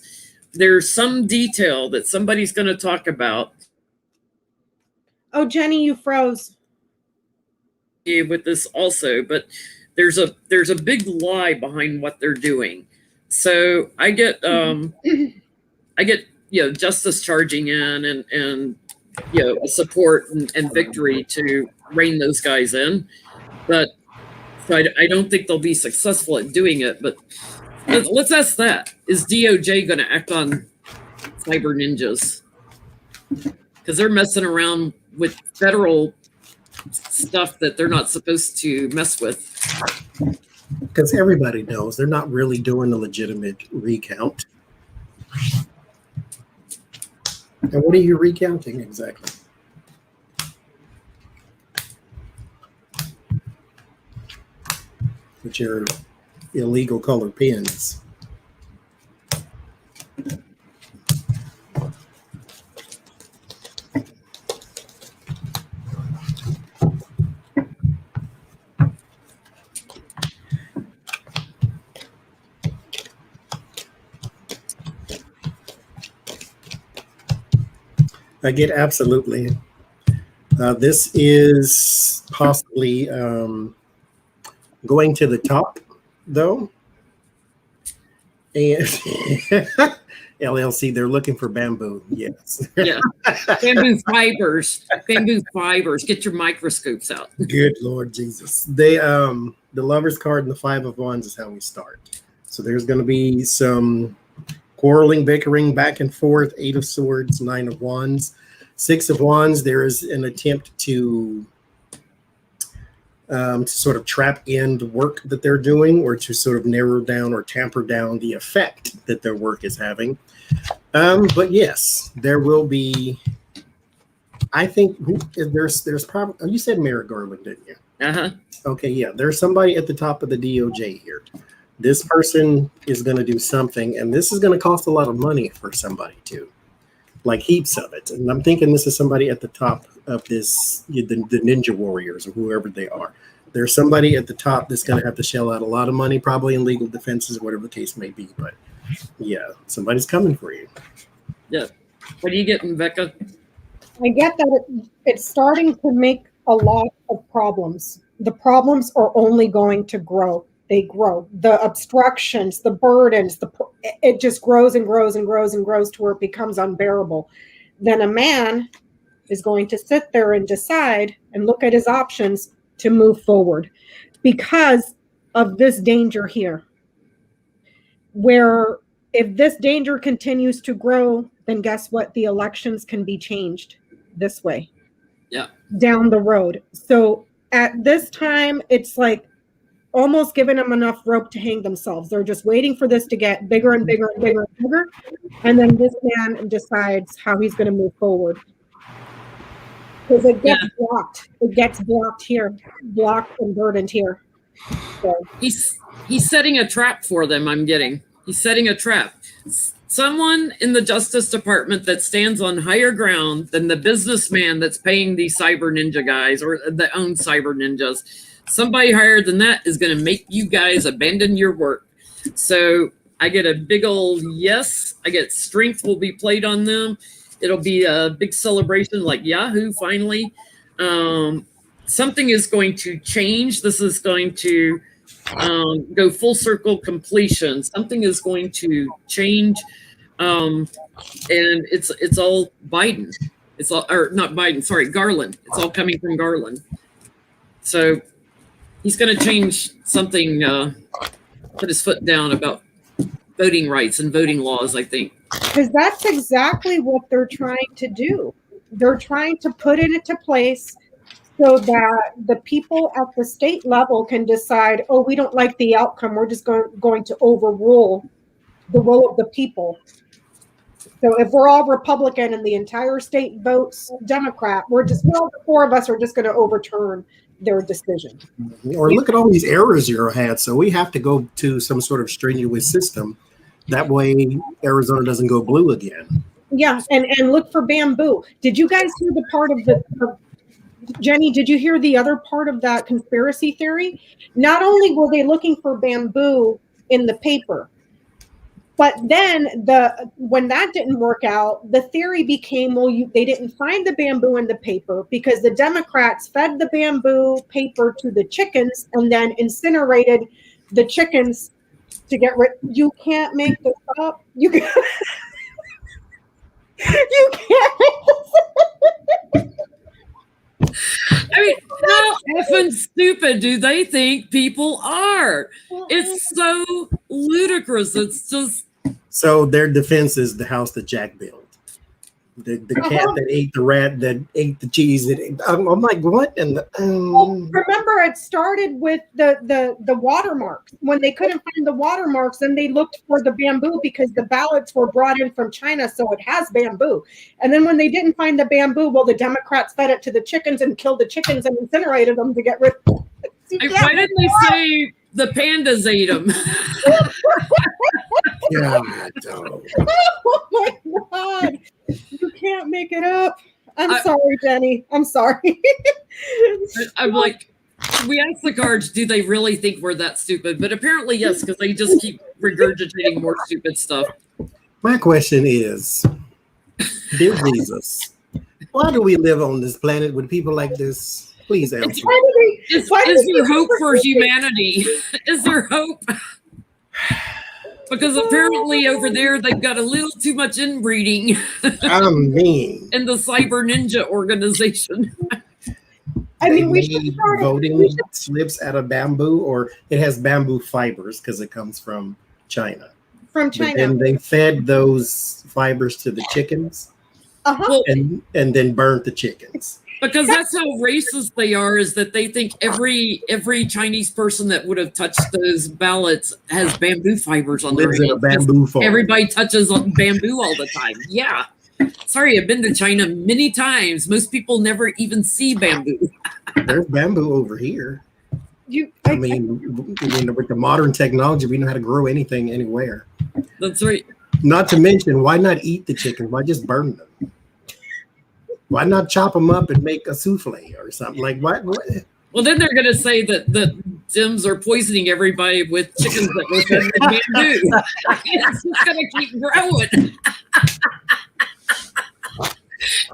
There's some detail that somebody's going to talk about. Oh, Jenny, you froze. With this also, but there's a big lie behind what they're doing. So I get justice charging in and support and victory to rein those guys in, but. So I don't think they'll be successful at doing it, but let's ask that. Is DOJ going to act on cyber ninjas? Because they're messing around with federal stuff that they're not supposed to mess with. Because everybody knows they're not really doing a legitimate recount. And what are you recounting exactly? With your illegal color pens. I get absolutely. This is possibly going to the top, though. And LLC, they're looking for bamboo. Yes. Yeah. Bamboo fibers. Bamboo fibers. Get your microscopes out. Good Lord Jesus. They the Lover's card and the Five of Wands is how we start. So there's going to be some quarreling, bickering, back and forth. Eight of Swords, Nine of Wands, Six of Wands. There is an attempt to sort of trap in the work that they're doing, or to sort of narrow down or tamper down the effect that their work is having. But yes, there will be. I think there's probably. You said Merrick Garland, didn't you? Uh-huh. Okay, yeah. There's somebody at the top of the DOJ here. This person is going to do something, and this is going to cost a lot of money for somebody too, like heaps of it. And I'm thinking this is somebody at the top of this, the Ninja Warriors or whoever they are. There's somebody at the top that's going to have to shell out a lot of money, probably in legal defenses, whatever the case may be. But yeah, somebody's coming for you. Yeah. What are you getting, Becca? I get that it's starting to make a lot of problems. The problems are only going to grow. They grow. The obstructions, the burdens, it just grows and grows and grows and grows to where it becomes unbearable. Then a man is going to sit there and decide and look at his options to move forward because of this danger here. Where if this danger continues to grow, then guess what? The elections can be changed this way. Yeah. Down the road. So at this time, it's like almost giving them enough rope to hang themselves. They're just waiting for this to get bigger and bigger and bigger and bigger. And then this man decides how he's going to move forward. Because it gets blocked. It gets blocked here, blocked and burdened here. So. He's setting a trap for them, I'm getting. He's setting a trap. Someone in the Justice Department that stands on higher ground than the businessman that's paying these cyber ninja guys or that own cyber ninjas. Somebody higher than that is going to make you guys abandon your work. So I get a big old yes. I get strength will be played on them. It'll be a big celebration like Yahoo finally. Something is going to change. This is going to go full circle completion. Something is going to change. And it's all Biden. It's all, or not Biden, sorry, Garland. It's all coming from Garland. So he's going to change something, put his foot down about voting rights and voting laws, I think. Because that's exactly what they're trying to do. They're trying to put it into place so that the people at the state level can decide, oh, we don't like the outcome. We're just going to overrule the will of the people. So if we're all Republican and the entire state votes Democrat, the four of us are just going to overturn their decision. Or look at all these errors you had. So we have to go to some sort of strenuous system. That way Arizona doesn't go blue again. Yeah, and look for bamboo. Did you guys hear the part of Jenny, did you hear the other part of that conspiracy theory? Not only were they looking for bamboo in the paper, but then when that didn't work out, the theory became, they didn't find the bamboo in the paper because the Democrats fed the bamboo paper to the chickens and then incinerated the chickens to get rid. You can't make this up. You can't make this up. I mean, how effing stupid do they think people are? It's so ludicrous. It's just. So their defense is the house that Jack built. The cat that ate the rat that ate the cheese. I'm like, what? And remember, it started with the watermarks. When they couldn't find the watermarks, then they looked for the bamboo because the ballots were brought in from China, so it has bamboo. And then when they didn't find the bamboo, well, the Democrats fed it to the chickens and killed the chickens and incinerated them to get rid of it. Why didn't they say the pandas ate them? God, oh my God. You can't make it up. I'm sorry, Jenny. I'm sorry. I'm like, we asked the guards, do they really think we're that stupid? But apparently, yes, because they just keep regurgitating more stupid stuff. My question is, dear Jesus, why do we live on this planet with people like this? Please answer. Is there hope for humanity? Is there hope? Because apparently over there they've got a little too much inbreeding. I mean, in the Cyber Ninja organization. I mean, we should start voting slips out of bamboo, or it has bamboo fibers because it comes from China. From China, and they fed those fibers to the chickens, and then burnt the chickens. Because that's how racist they are, is that they think every Chinese person that would have touched those ballots has bamboo fibers on their hands. Bamboo farm. Everybody touches bamboo all the time. Yeah. Sorry, I've been to China many times. Most people never even see bamboo. There's bamboo over here. I mean, with the modern technology, we know how to grow anything anywhere. That's right. Not to mention, why not eat the chickens? Why just burn them? Why not chop them up and make a souffle or something? Like what? Well, then they're going to say that Dems are poisoning everybody with chickens that were fed with bamboo. It's just going to keep growing.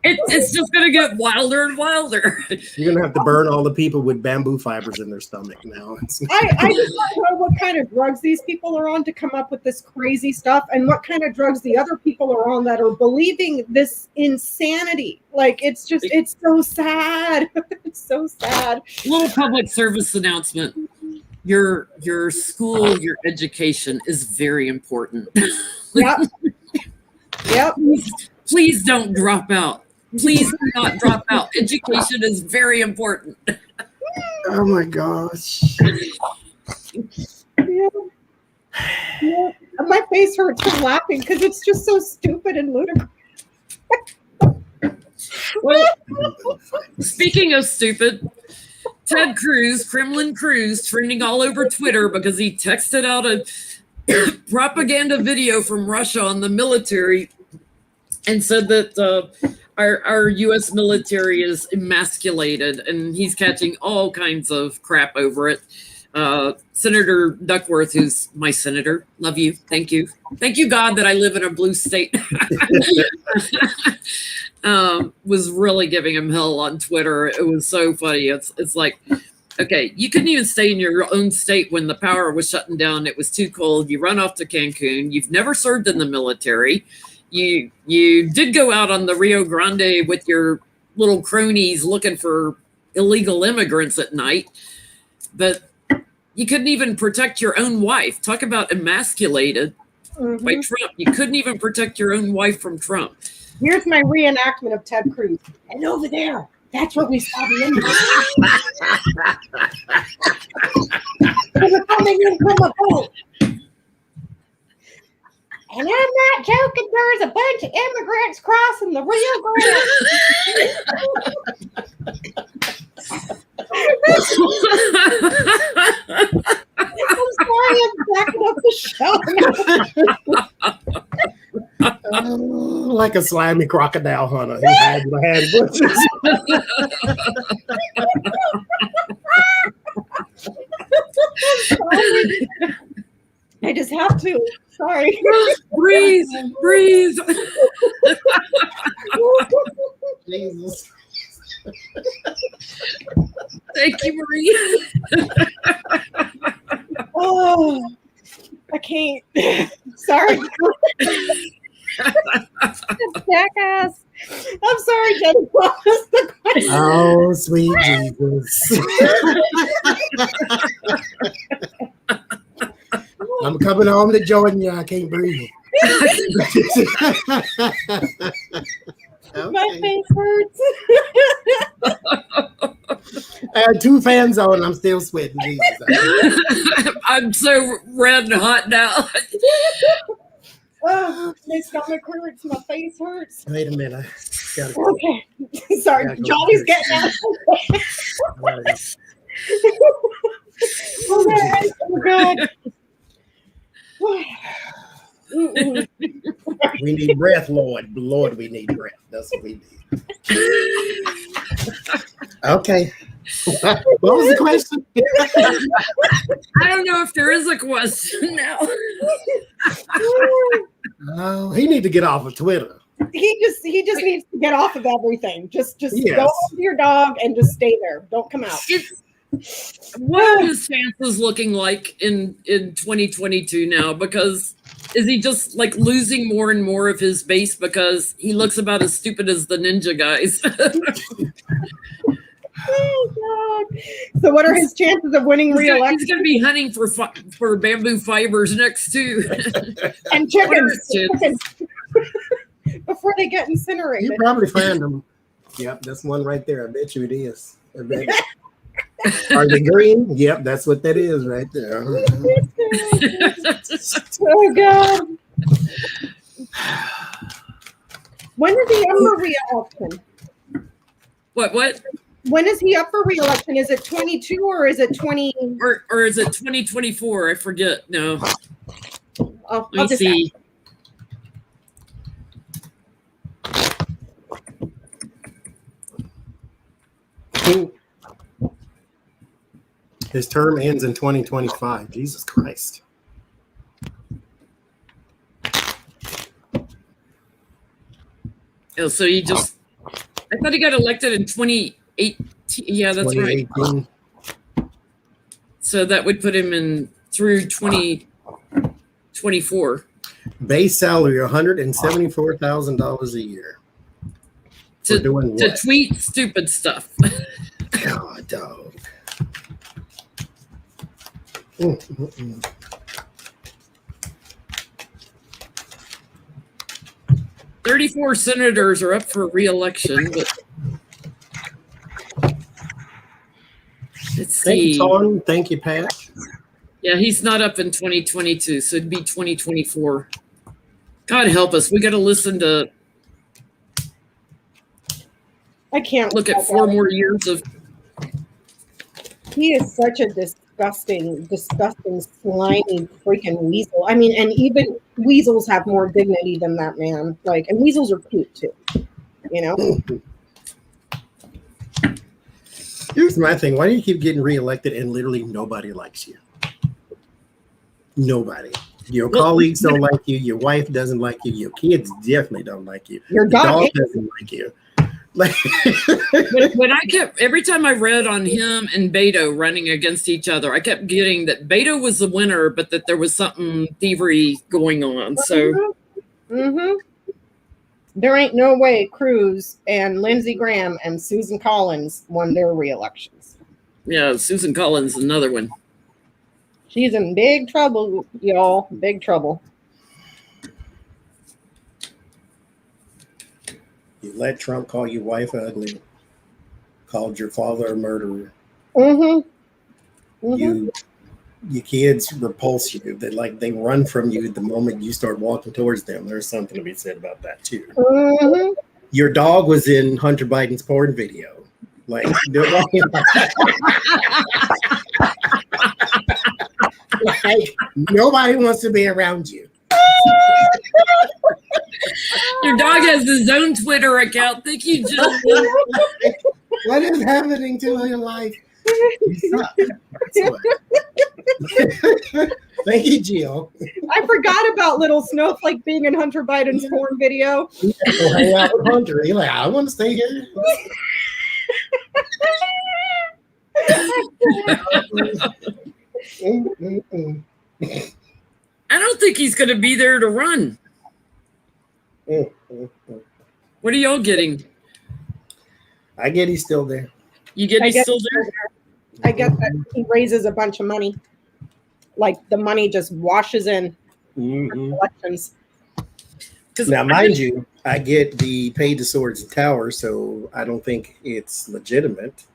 It's just going to get wilder and wilder. You're going to have to burn all the people with bamboo fibers in their stomach now. I just want to know what kind of drugs these people are on to come up with this crazy stuff, and what kind of drugs the other people are on that are believing this insanity. Like, it's so sad. It's so sad. Little public service announcement. Your school, your education is very important. Yep. Yep. Please don't drop out. Please do not drop out. Education is very important. Oh my gosh. Yeah. Yeah. My face hurts from laughing because it's just so stupid and ludicrous. Well, speaking of stupid, Ted Cruz, Kremlin Cruz, trending all over Twitter because he texted out a propaganda video from Russia on the military and said that our U.S. military is emasculated, and he's catching all kinds of crap over it. Senator Duckworth, who's my senator, love you, thank you, God, that I live in a blue state, was really giving him hell on Twitter. It was so funny. It's like, okay, you couldn't even stay in your own state when the power was shutting down. It was too cold. You run off to Cancun. You've never served in the military. you did go out on the Rio Grande with your little cronies looking for illegal immigrants at night, but you couldn't even protect your own wife. Talk about emasculated by Trump. You couldn't even protect your own wife from Trump. Here's my reenactment of Ted Cruz. And over there, that's what we saw the immigrants. They were coming in from a boat. And I'm not joking, there's a bunch of immigrants crossing the Rio Grande. I'm sorry, I'm backing up the show. Like a slimy crocodile hunter. He had bushes. I just have to. Sorry. Breathe. Jesus. Thank you, Marie. Oh, I can't. Sorry. Jackass. I'm sorry, Jenny. What was the question? Oh, sweet Jesus. I'm coming home to join you. I can't breathe. My face hurts. I had 2 fans on. I'm still sweating. Jesus. I'm so red and hot now. Oh, my stomach hurts. My face hurts. Wait a minute. Okay. Sorry, Johnny's getting out. Okay. Oh, God. We need breath, Lord. Lord, we need breath. That's what we need. Okay. What was the question? I don't know if there is a question now. Oh, he need to get off of Twitter. He just needs to get off of everything. Just Yes. go home to your dog and just stay there. Don't come out. What are his chances looking like in 2022 now? Because is he just like losing more and more of his base because he looks about as stupid as the ninja guys? Oh, God. So what are his chances of winning re-election? He's going to be hunting for bamboo fibers next too. And chickens. Before they get incinerated. You probably find them. Yep, that's one right there. I bet you it is. I bet. Are they green? Yep, that's what that is right there. Oh, God. When is he up for re-election? What? When is he up for re-election? Is it 22 or is it 20? Or is it 2024? I forget. No. I'll Let me see. His term ends in 2025. Jesus Christ. Oh, so he just, I thought he got elected in 2018. Yeah, that's right. So that would put him in through 2024. Base salary $174,000 a year. To tweet stupid stuff. God, dog. 34 senators are up for re-election. But let's see. Thank you, Tom. Thank you, Pat. Yeah, he's not up in 2022, so it'd be 2024. God help us. We got to listen to. I can't look at 4 more years of. He is such a disgusting, slimy freaking weasel. I mean, and even weasels have more dignity than that man. Like, and weasels are cute too, you know? Here's my thing. Why do you keep getting reelected and literally nobody likes you? Nobody. Your colleagues don't like you. Your wife doesn't like you. Your kids definitely don't like you. Your dog doesn't like you. When I kept, every time I read on him and Beto running against each other, I kept getting that Beto was the winner, but that there was something thievery going on. So there ain't no way Cruz and Lindsey Graham and Susan Collins won their re-elections. Yeah, Susan Collins, another one. She's in big trouble, y'all. Big trouble. You let Trump call your wife ugly, called your father a murderer. Mm-hmm. Mm-hmm. Your kids repulse you. They run from you the moment you start walking towards them. There's something to be said about that too. Mm-hmm. Your dog was in Hunter Biden's porn video. Like nobody wants to be around you. Your dog has his own Twitter account. Thank you, Jill. What is happening to your life? You suck. Thank you, Jill. I forgot about little Snowflake being in Hunter Biden's porn video. Go hang out with Hunter. He's like, I want to stay here. I don't think he's going to be there to run. What are y'all getting? I get he's still there. You get he's still there? I get that he raises a bunch of money. Like the money just washes in elections. Now, mind you, I get the pay to swords and towers, so I don't think it's legitimate.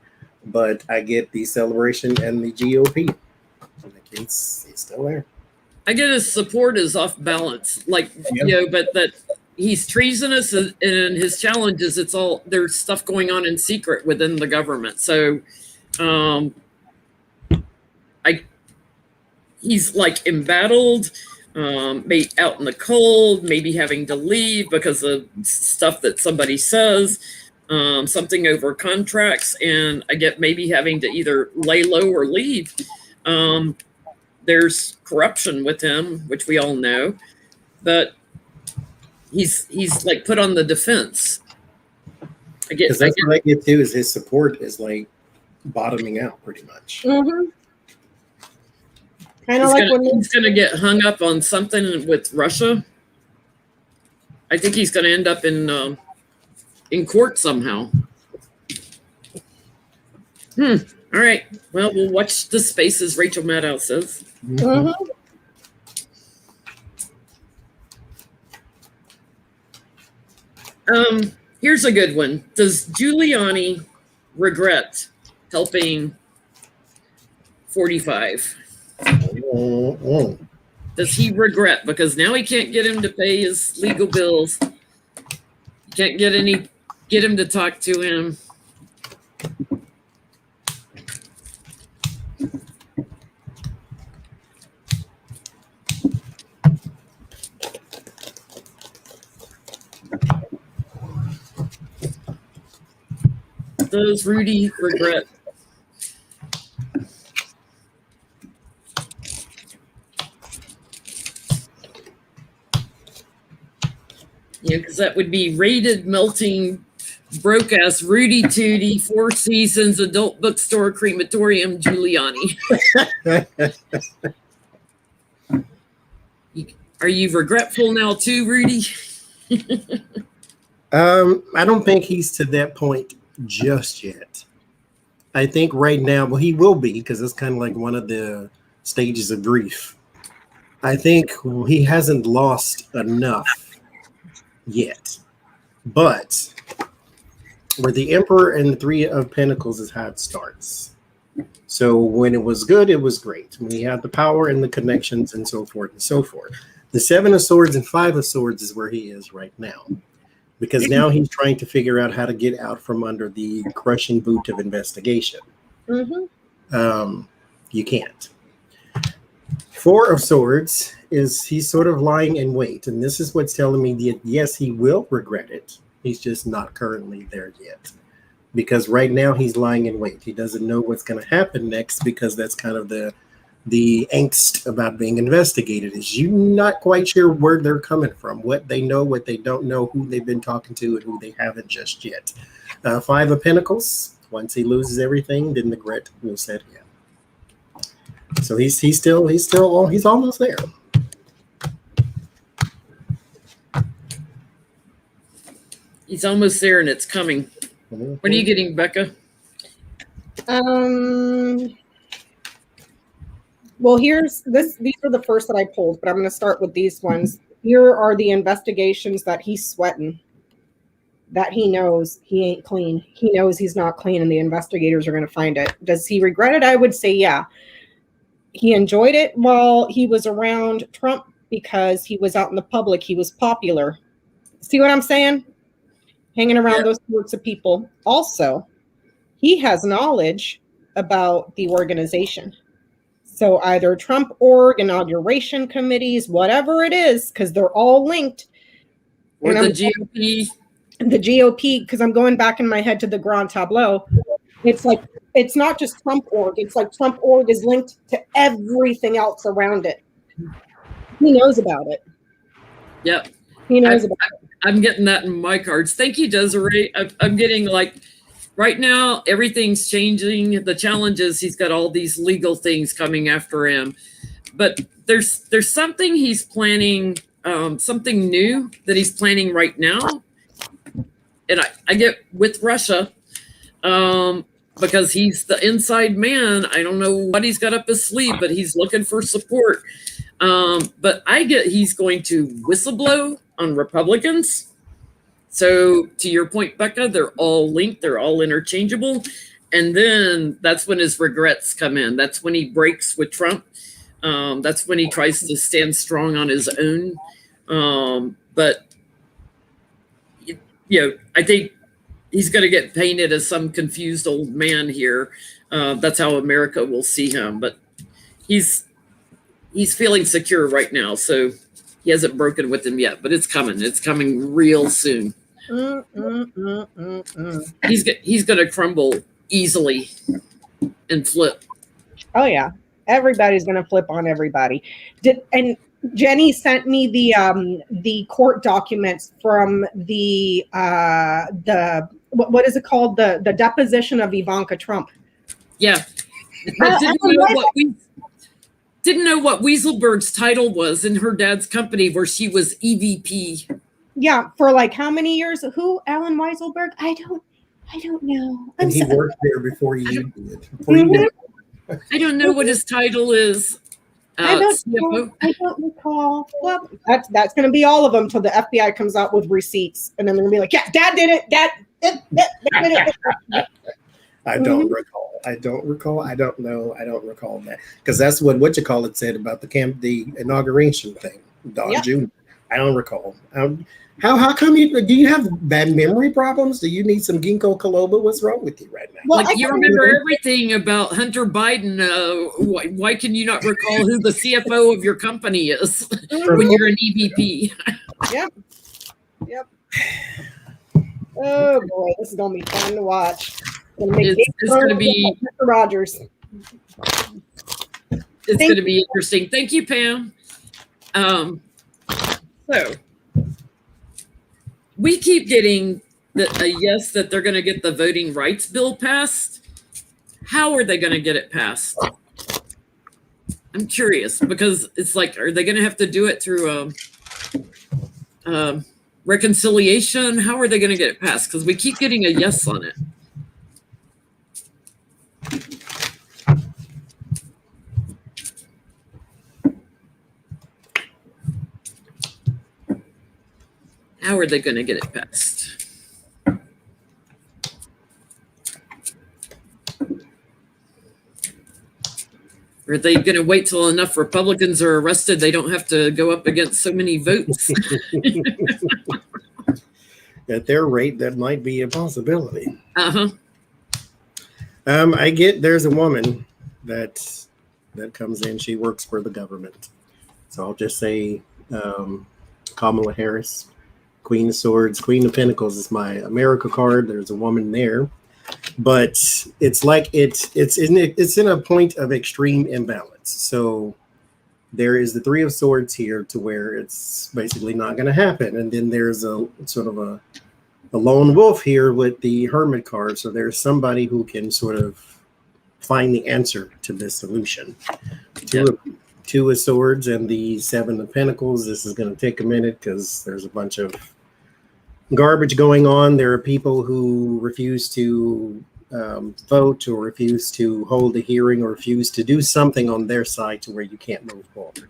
But I get the celebration and the GOP. It's still there. I get his support is off balance, but that he's treasonous and his challenges. It's all there's stuff going on in secret within the government. So, he's like embattled, maybe out in the cold, maybe having to leave because of stuff that somebody says, something over contracts, and I get maybe having to either lay low or leave. There's corruption with him, which we all know, but he's like put on the defense. Because that's what I get too, is his support is like bottoming out pretty much. Mm-hmm. Kind of like when he's going to get hung up on something with Russia. I think he's going to end up in court somehow. All right. Well, we'll watch the spaces. Rachel Maddow says. Mm-hmm. Here's a good one. Does Giuliani regret helping 45? Does he regret? Because now he can't get him to pay his legal bills. Can't get him to talk to him. Does Rudy regret? Yeah, because that would be rated melting, broke ass Rudy Tooty, 4 Seasons, adult bookstore, crematorium, Giuliani. Are you regretful now too, Rudy? I don't think he's to that point just yet. I think right now, well, he will be, because it's kind of like one of the stages of grief. I think he hasn't lost enough yet, but where the Emperor and the 3 of Pentacles is how it starts. So when it was good, it was great. When he had the power and the connections and so forth and so forth. The 7 of Swords and 5 of Swords is where he is right now, because now he's trying to figure out how to get out from under the crushing boot of investigation. Mm-hmm. You can't. 4 of Swords is he's sort of lying in wait, and this is what's telling me that yes, he will regret it. He's just not currently there yet, because right now he's lying in wait. He doesn't know what's going to happen next, because that's kind of the angst about being investigated, is you're not quite sure where they're coming from, what they know, what they don't know, who they've been talking to, and who they haven't just yet. 5 of Pentacles, once he loses everything, then the grit will set in. So he's almost there. He's almost there, and it's coming. Mm-hmm. What are you getting, Becca? Well, here's this. These are the first that I pulled, but I'm going to start with these ones. Here are the investigations that he's sweating, that he knows he ain't clean. He knows he's not clean, and the investigators are going to find it. Does he regret it? I would say, yeah. He enjoyed it while he was around Trump because he was out in the public. He was popular. See what I'm saying? Hanging around those sorts of people. Also, he has knowledge about the organization. So either Trump org, inauguration committees, whatever it is, because they're all linked. Or the GOP. The GOP, because I'm going back in my head to the Grand Tableau. It's like, it's not just Trump org. It's like Trump org is linked to everything else around it. He knows about it. Yep. He knows about it. I'm getting that in my cards. Thank you, Desiree. I'm getting like, right now, everything's changing. The challenge is he's got all these legal things coming after him. But there's something he's planning, something new that he's planning right now. And I get with Russia, because he's the inside man. I don't know what he's got up his sleeve, but he's looking for support. But I get he's going to whistleblow on Republicans. So to your point, Becca, they're all linked. They're all interchangeable. And then that's when his regrets come in. That's when he breaks with Trump. That's when he tries to stand strong on his own. But, I think he's going to get painted as some confused old man here. That's how America will see him. But he's feeling secure right now. So he hasn't broken with him yet, but it's coming. It's coming real soon. He's going to crumble easily and flip. Oh yeah, everybody's going to flip on everybody. And Jenny sent me the court documents from the what is it called, the deposition of Ivanka Trump. Yeah, I didn't know what Weaselberg's title was in her dad's company where she was EVP. Yeah, for like how many years? Who? Alan Weisselberg? I don't know. And he worked there before you did. I don't know what his title is. I don't recall. Well, that's going to be all of them till the FBI comes out with receipts, and then they're going to be like, "Yeah, Dad did it. Dad did it." I don't recall. I don't know. I don't recall that because that's what you call it said about the inauguration thing. Don Jr. I don't recall. How come do you have bad memory problems? Do you need some ginkgo biloba? What's wrong with you right now? Well, you remember everything about Hunter Biden. Why can you not recall who the CFO of your company is when you're an EVP? Yep. Oh boy, this is gonna be fun to watch. It's gonna be Mr. Rogers. It's gonna be interesting. Thank you, Pam. So we keep getting a yes that they're going to get the voting rights bill passed. How are they going to get it passed? I'm curious because it's like, are they going to have to do it through reconciliation? How are they going to get it passed? Because we keep getting a yes on it. How are they going to get it passed? Are they going to wait till enough Republicans are arrested they don't have to go up against so many votes? At their rate, that might be a possibility. Uh-huh. There's a woman that comes in. She works for the government. So I'll just say Kamala Harris. Queen of Swords, Queen of Pentacles is my America card. There's a woman there, but it's like it's in a point of extreme imbalance. So there is the Three of Swords here to where it's basically not going to happen, and then there's a sort of a lone wolf here with the Hermit card. So there's somebody who can sort of find the answer to this solution. Two of Swords and the Seven of Pentacles. This is going to take a minute because there's a bunch of garbage going on. There are people who refuse to vote or refuse to hold a hearing or refuse to do something on their side to where you can't move forward.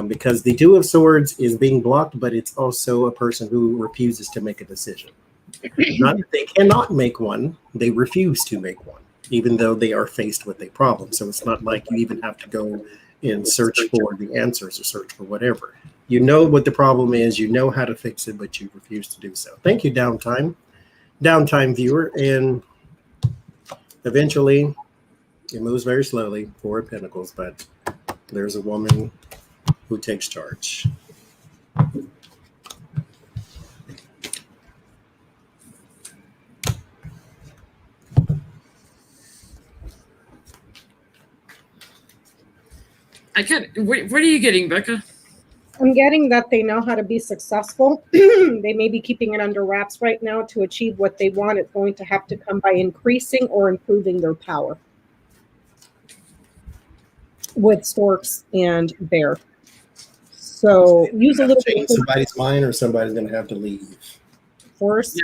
Because the Two of Swords is being blocked, but it's also a person who refuses to make a decision. Not that they cannot make one, they refuse to make one, even though they are faced with a problem. So it's not like you even have to go and search for the answers or search for whatever. You know what the problem is, you know how to fix it, but you refuse to do so. Thank you, Downtime viewer. And eventually, it moves very slowly, Four of Pentacles, but there's a woman who takes charge. I can't. What are you getting, Becca? I'm getting that they know how to be successful. They may be keeping it under wraps right now. To achieve what they want, it's going to have to come by increasing or improving their power. With Storks and Bear. So use a little bit of somebody's mind, or somebody's going to have to leave. Force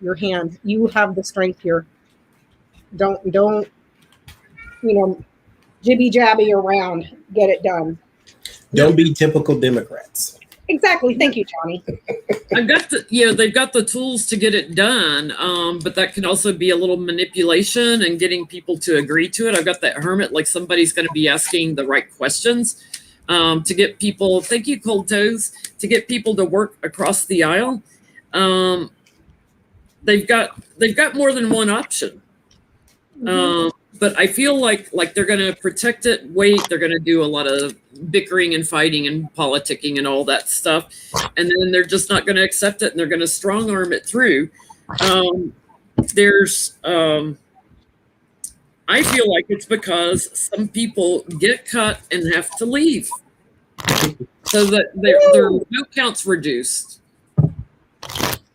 your hand. You have the strength here. Don't jibby jabby around. Get it done. Don't be typical Democrats. Exactly. Thank you, Johnny. I've got they've got the tools to get it done, but that can also be a little manipulation and getting people to agree to it. I've got that Hermit, like somebody's going to be asking the right questions to get people. Thank you, Cold Toes, to get people to work across the aisle. They've got more than one option. But I feel like they're going to protect it. Wait, they're going to do a lot of bickering and fighting and politicking and all that stuff. And then they're just not going to accept it, and they're going to strong arm it through. I feel like it's because some people get cut and have to leave. So that their vote count's reduced.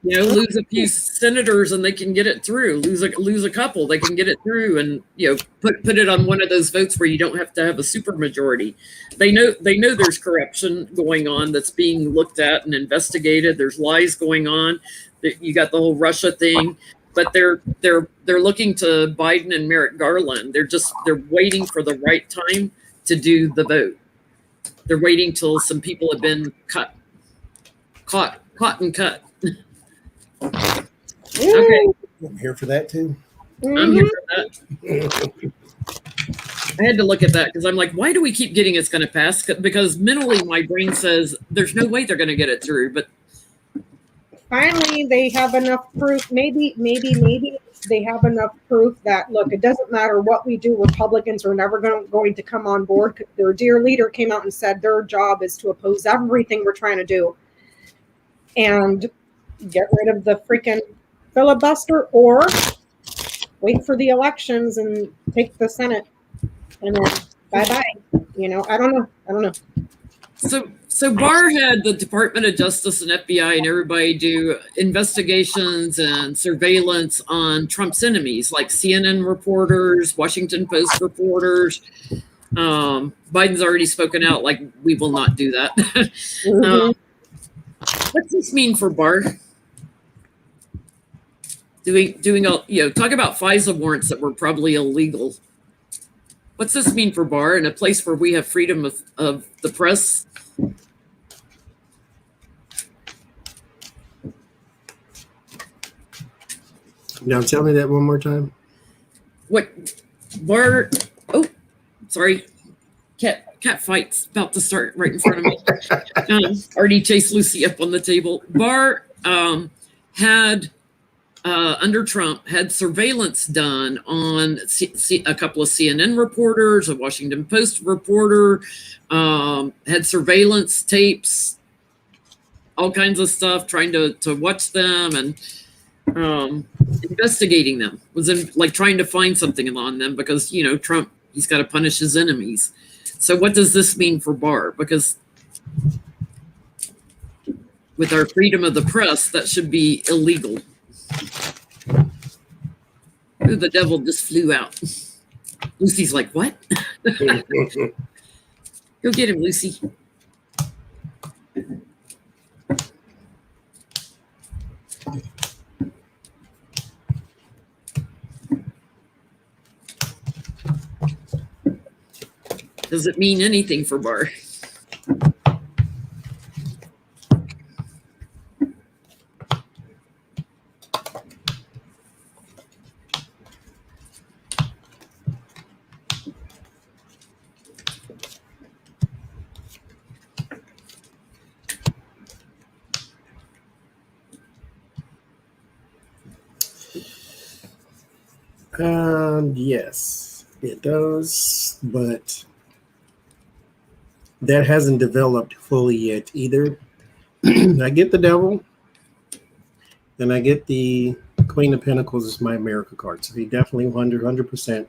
Lose a few senators and they can get it through. Lose a couple, they can get it through, and put it on one of those votes where you don't have to have a supermajority. They know there's corruption going on that's being looked at and investigated. There's lies going on. You got the whole Russia thing, but they're looking to Biden and Merrick Garland. They're waiting for the right time to do the vote. They're waiting till some people have been caught and cut. Okay. I'm here for that too. I'm here for that. I had to look at that because I'm like, why do we keep getting it's going to pass? Because mentally my brain says there's no way they're going to get it through. But finally, they have enough proof. Maybe they have enough proof that, look, it doesn't matter what we do. Republicans are never going to come on board. Their dear leader came out and said their job is to oppose everything we're trying to do. And get rid of the freaking filibuster, or wait for the elections and take the Senate, and then bye-bye. I don't know. So Barr had the Department of Justice and FBI and everybody do investigations and surveillance on Trump's enemies, like CNN reporters, Washington Post reporters. Biden's already spoken out, like, we will not do that. What's this mean for Barr? Doing talk about FISA warrants that were probably illegal. What's this mean for Barr in a place where we have freedom of the press? Now tell me that one more time. What Barr? Oh, sorry. Cat fight's about to start right in front of me. Already chased Lucy up on the table. Barr had. Under Trump, had surveillance done on a couple of CNN reporters, a Washington Post reporter, had surveillance tapes, all kinds of stuff, trying to watch them and investigating them. Was trying to find something on them because, Trump, he's got to punish his enemies. So what does this mean for Barr? Because with our freedom of the press, that should be illegal. Ooh, the devil just flew out. Lucy's like, what? Go get him, Lucy. Does it mean anything for Barr? Yes, it does, but that hasn't developed fully yet either. I get the devil, and I get the Queen of Pentacles is my America card. So he definitely 100%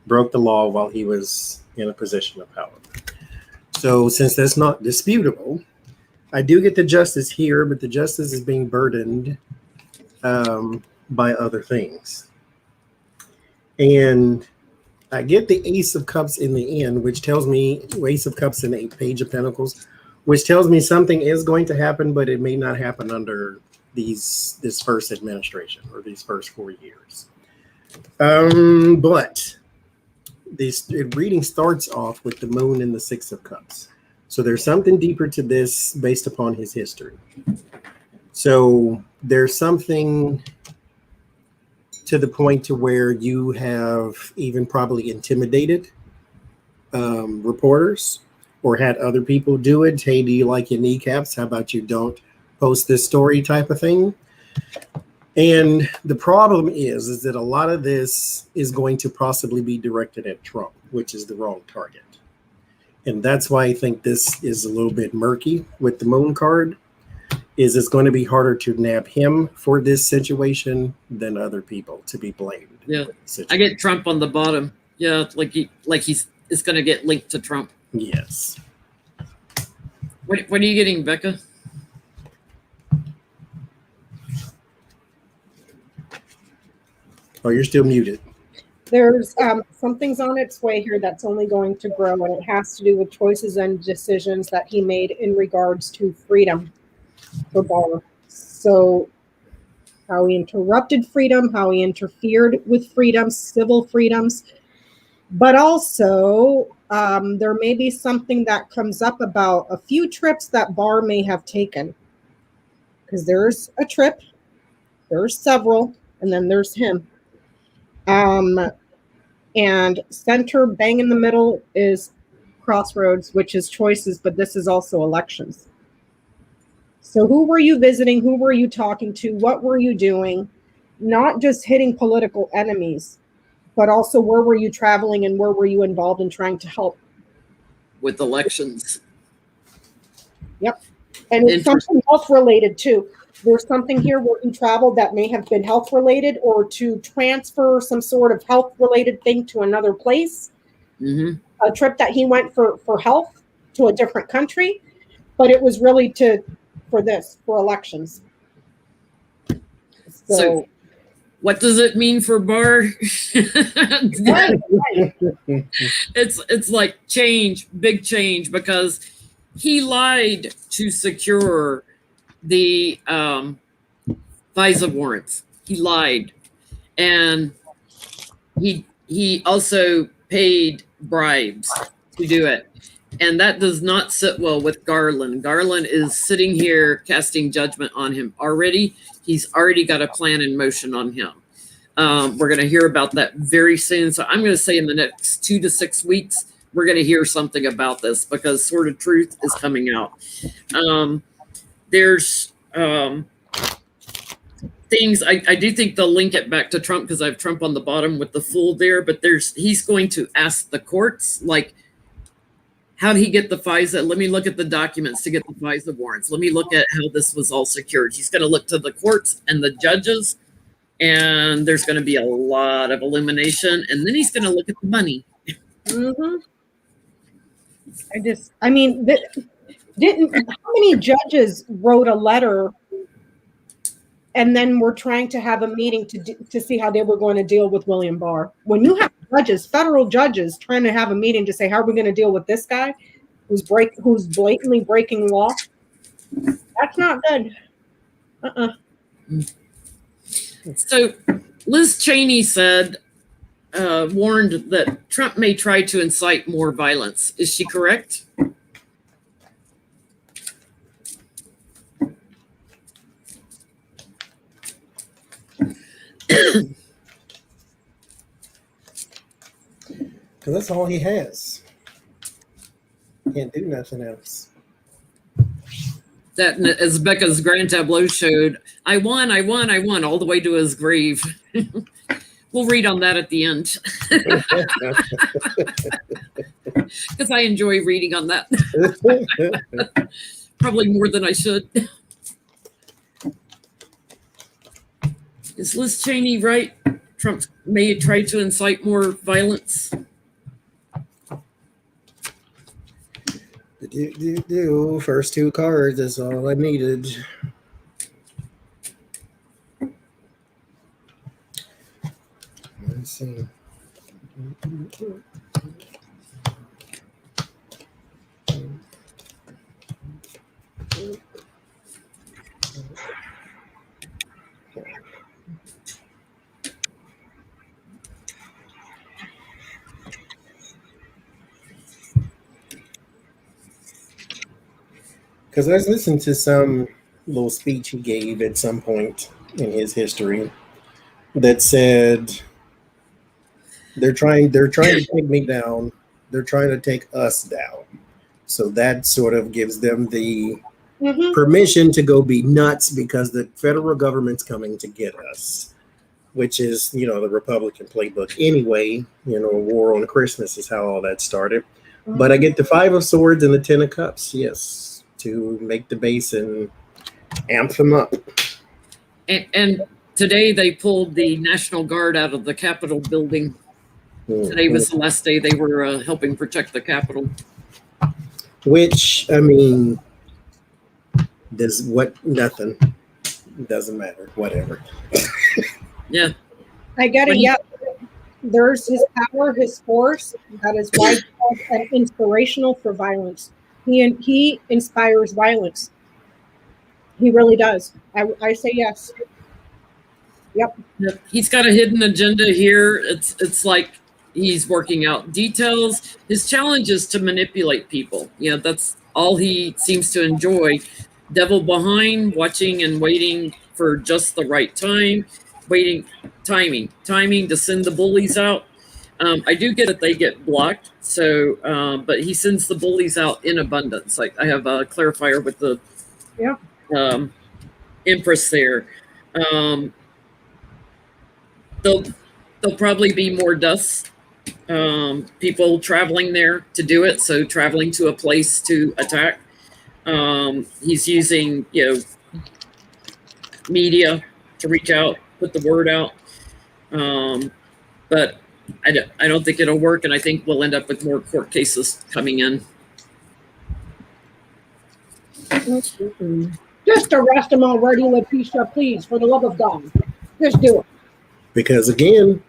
broke the law while he was in a position of power. So since that's not disputable, I do get the justice here, but the justice is being burdened by other things. And I get the Ace of Cups in the end, which tells me Ace of Cups and a Page of Pentacles, which tells me something is going to happen, but it may not happen under this first administration or these first 4 years. But this reading starts off with the Moon and the Six of Cups. So there's something deeper to this based upon his history. So there's something to the point to where you have even probably intimidated reporters or had other people do it. Hey, do you like your kneecaps? How about you don't post this story type of thing? And the problem is that a lot of this is going to possibly be directed at Trump, which is the wrong target. And that's why I think this is a little bit murky with the Moon card. Is it's going to be harder to nab him for this situation than other people to be blamed. Yeah, I get Trump on the bottom. Yeah, like he's going to get linked to Trump. Yes. What are you getting, Becca? Oh, you're still muted. There's something's on its way here that's only going to grow, and it has to do with choices and decisions that he made in regards to freedom for Barr. So how he interrupted freedom, how he interfered with freedoms, civil freedoms, but also there may be something that comes up about a few trips that Barr may have taken, because there's a trip, there's several, and then there's him. And center bang in the middle is crossroads, which is choices, but this is also elections. So who were you visiting? Who were you talking to? What were you doing? Not just hitting political enemies, but also where were you traveling and where were you involved in trying to help? With elections. Yep. And it's something health related too. There's something here where you traveled that may have been health related or to transfer some sort of health related thing to another place. Mm-hmm. A trip that he went for health to a different country, but it was really for elections. So what does it mean for Barr? It's like change, big change, because he lied to secure the FISA warrants. He lied, and he also paid bribes to do it, and that does not sit well with Garland. Garland is sitting here casting judgment on him already. He's already got a plan in motion on him. We're going to hear about that very soon. So I'm going to say in the next 2 to 6 weeks, we're going to hear something about this, because Sword of Truth is coming out. There's things I do think they'll link it back to Trump, because I have Trump on the bottom with the Fool there, but he's going to ask the courts, like, how did he get the FISA? Let me look at the documents to get the FISA warrants. Let me look at how this was all secured. He's going to look to the courts and the judges, and there's going to be a lot of illumination, and then he's going to look at the money. Mm-hmm. How many judges wrote a letter and then were trying to have a meeting to see how they were going to deal with William Barr? When you have judges, federal judges, trying to have a meeting to say, how are we going to deal with this guy who's blatantly breaking law? That's not good. So Liz Cheney said warned that Trump may try to incite more violence. Is she correct? Because that's all he has. Can't do nothing else. That, as Becca's grand tableau showed, I won, all the way to his grave. We'll read on that at the end. Because I enjoy reading on that. Probably more than I should. Is Liz Cheney right? Trump may try to incite more violence. First two cards is all I needed. Let's see. Because I was listening to some little speech he gave at some point in his history that said they're trying to take me down. They're trying to take us down. So that sort of gives them the permission to go be nuts because the federal government's coming to get us, which is, the Republican playbook anyway. War on Christmas is how all that started. But I get the 5 of Swords and the 10 of Cups, yes, to make the base and amp them up. And today they pulled the National Guard out of the Capitol building. Today was the last day they were helping protect the Capitol. Which, I mean, nothing. Doesn't matter. Whatever. Yeah. I get it. Yeah. There's his power, his force. That is why he's an inspirational for violence. He inspires violence. He really does. I say yes. Yep. He's got a hidden agenda here. It's like he's working out details. His challenge is to manipulate people. That's all he seems to enjoy. Devil behind, watching and waiting for just the right time, timing to send the bullies out. I do get that they get blocked. So, but he sends the bullies out in abundance. Like I have a clarifier with the Empress there. There'll probably be more deaths. People traveling there to do it. So traveling to a place to attack. He's using, media to reach out, put the word out. But I don't think it'll work. And I think we'll end up with more court cases coming in. Just arrest him already, Letitia, please, for the love of God. Just do it. Because again,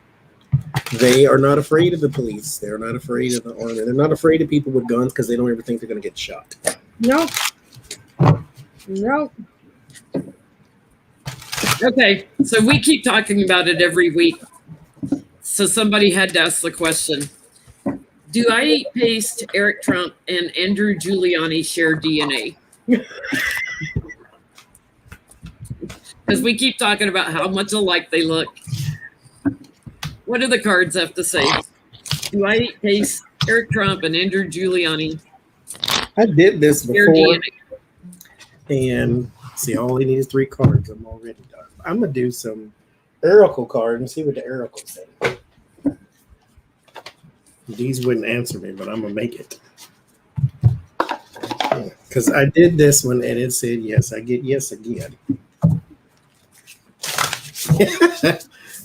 they are not afraid of the police. They're not afraid of the army. They're not afraid of people with guns because they don't ever think they're going to get shot. No. Okay, so we keep talking about it every week. So somebody had to ask the question, do I eat paste, Eric Trump, and Andrew Giuliani share DNA? Because we keep talking about how much alike they look. What do the cards have to say? Do I eat paste, Eric Trump, and Andrew Giuliani? I did this share before. DNA? And see, all I need is 3 cards. I'm already done. I'm going to do some oracle cards and see what the oracle say. These wouldn't answer me, but I'm going to make it. Because I did this one and it said yes. I get yes again.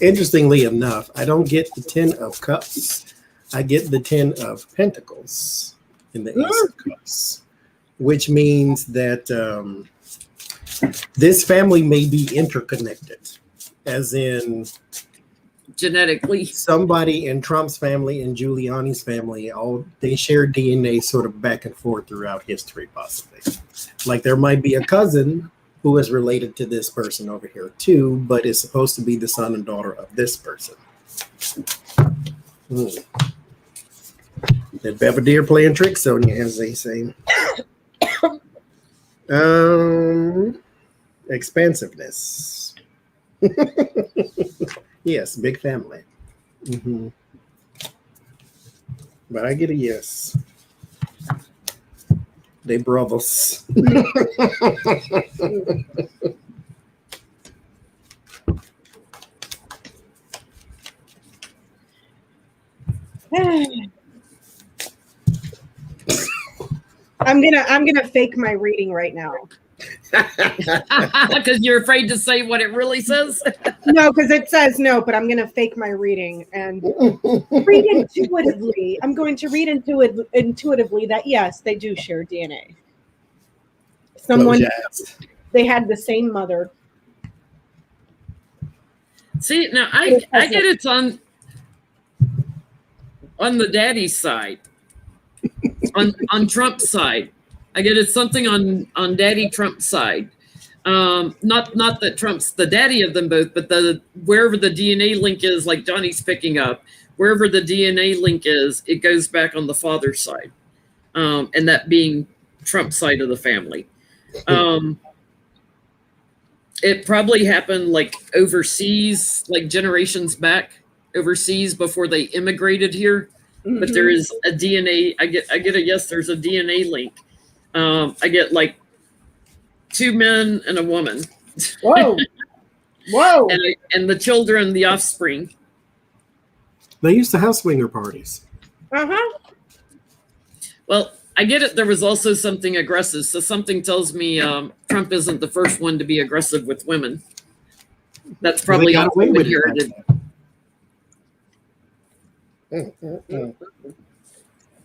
Interestingly enough, I don't get the 10 of Cups. I get the 10 of Pentacles in the Ace of Cups, which means that this family may be interconnected, as in genetically. Somebody in Trump's family and Giuliani's family, they share DNA sort of back and forth throughout history, possibly. Like there might be a cousin who is related to this person over here too, but is supposed to be the son and daughter of this person. That Belvedere playing tricks on you, as they say. Expansiveness. Yes, big family. But I get a yes. They brothers. I'm gonna fake my reading right now. Because you're afraid to say what it really says. No, because it says no, but I'm gonna fake my reading and read intuitively. I'm going to read intuitively that yes, they do share DNA. They had the same mother. See, now I get it's on the daddy side. on Trump's side. I get it's something on Daddy Trump's side. Not that Trump's the daddy of them both, but wherever the DNA link is, like Johnny's picking up, wherever the DNA link is, it goes back on the father's side. And that being Trump's side of the family. It probably happened like overseas, like generations back overseas before they immigrated here. But there is a DNA. I get a yes. There's a DNA link. I get like 2 men and a woman. Whoa, whoa! and the children, the offspring. They used to have swinger parties. Well, I get it. There was also something aggressive. So something tells me Trump isn't the first one to be aggressive with women. That's probably also inherited.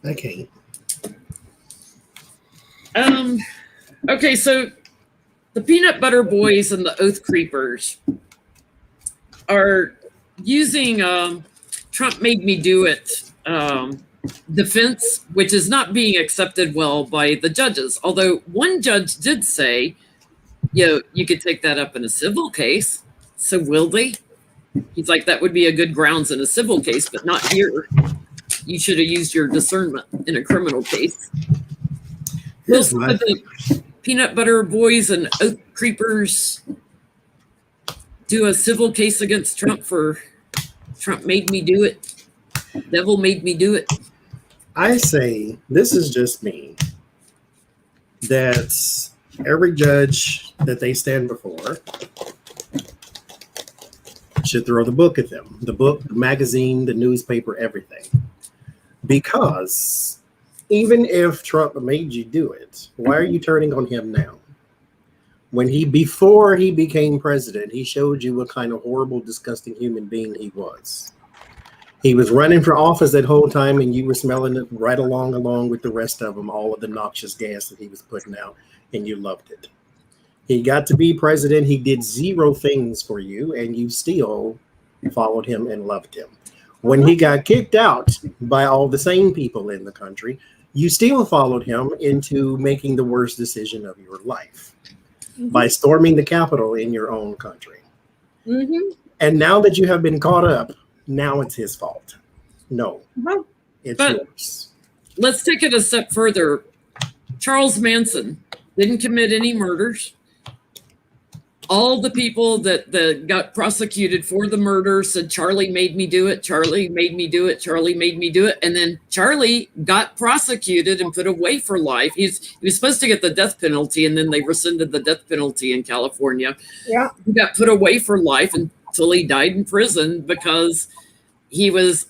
Okay. Okay, so the Peanut Butter Boys and the Oath Creepers are using Trump made me do it defense, which is not being accepted well by the judges. Although one judge did say, you could take that up in a civil case. So will they? He's like, that would be a good grounds in a civil case, but not here. You should have used your discernment in a criminal case. Will some of the Peanut Butter Boys and Oath Creepers do a civil case against Trump for Trump made me do it? Devil made me do it. I say, this is just me, that every judge that they stand before should throw the book at them. The book, the magazine, the newspaper, everything. Because even if Trump made you do it, why are you turning on him now? Before he became president, he showed you what kind of horrible, disgusting human being he was. He was running for office that whole time, and you were smelling it right along with the rest of them, all of the noxious gas that he was putting out, and you loved it. He got to be president. He did 0 things for you, and you still followed him and loved him. When he got kicked out by all the same people in the country, you still followed him into making the worst decision of your life by storming the Capitol in your own country. And now that you have been caught up, now it's his fault. No, it's yours. Let's take it a step further. Charles Manson didn't commit any murders. All the people that got prosecuted for the murder said, Charlie made me do it. Charlie made me do it. Charlie made me do it. And then Charlie got prosecuted and put away for life. He was supposed to get the death penalty, and then they rescinded the death penalty in California. Yeah. He got put away for life until he died in prison because he was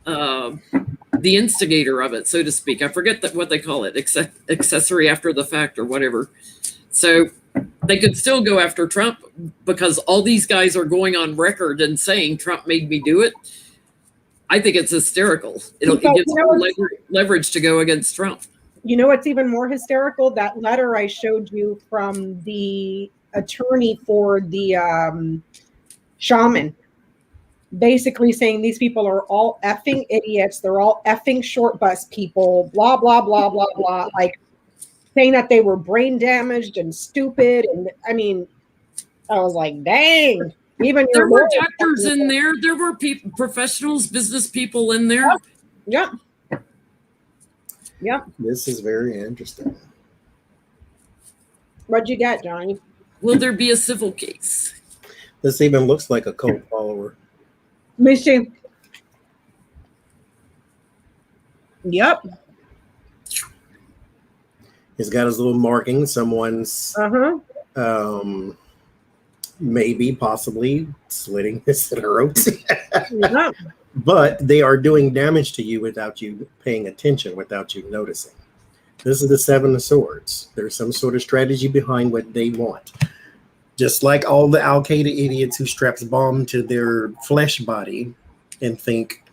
the instigator of it, so to speak. I forget what they call it, accessory after the fact or whatever. So they could still go after Trump because all these guys are going on record and saying Trump made me do it. I think it's hysterical. It gives leverage to go against Trump. You know what's even more hysterical? That letter I showed you from the attorney for the shaman, basically saying these people are all effing idiots. They're all effing short bus people, blah, blah, blah, blah, blah. Like, saying that they were brain damaged and stupid. And I mean, I was like, dang. Even There your were lawyer- doctors in there. There were professionals, business people in there. Yep. Yep. This is very interesting. What'd you get, Johnny? Will there be a civil case? This even looks like a cult follower. Let me see. Yep. He's got his little marking. Someone's maybe, possibly slitting his throat. Yeah. But they are doing damage to you without you paying attention, without you noticing. This is the Seven of Swords. There's some sort of strategy behind what they want. Just like all the Al-Qaeda idiots who straps bomb to their flesh body and think,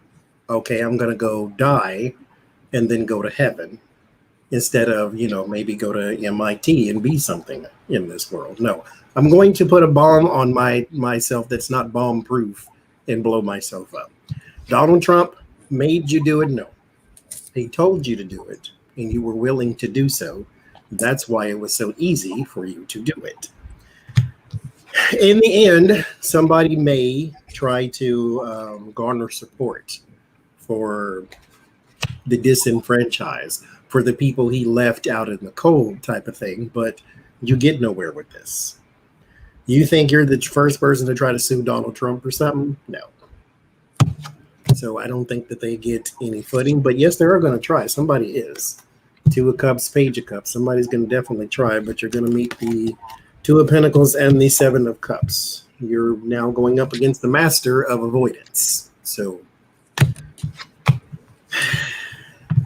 okay, I'm going to go die and then go to heaven instead of, maybe go to MIT and be something in this world. No, I'm going to put a bomb on myself that's not bomb proof and blow myself up. Donald Trump made you do it? No. He told you to do it, and you were willing to do so. That's why it was so easy for you to do it. In the end, somebody may try to garner support for the disenfranchised, for the people he left out in the cold type of thing, but you get nowhere with this. You think you're the first person to try to sue Donald Trump or something? No. So I don't think that they get any footing, but yes, they are going to try. Somebody is. Two of Cups, Page of Cups. Somebody's going to definitely try, but you're going to meet the Two of Pentacles and the Seven of Cups. You're now going up against the Master of Avoidance. So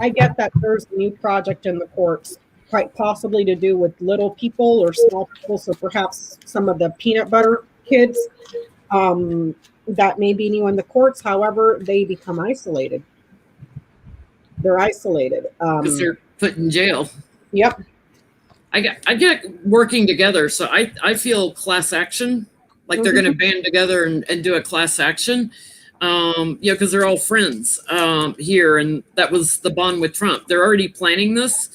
I get that there's a new project in the courts, quite possibly to do with little people or small people. So perhaps some of the peanut butter kids that may be new in the courts. However, they become isolated. They're isolated Because they're put in jail. Yep. I get working together, so I feel class action, like they're going to band together and do a class action, because they're all friends here, and that was the bond with Trump. They're already planning this.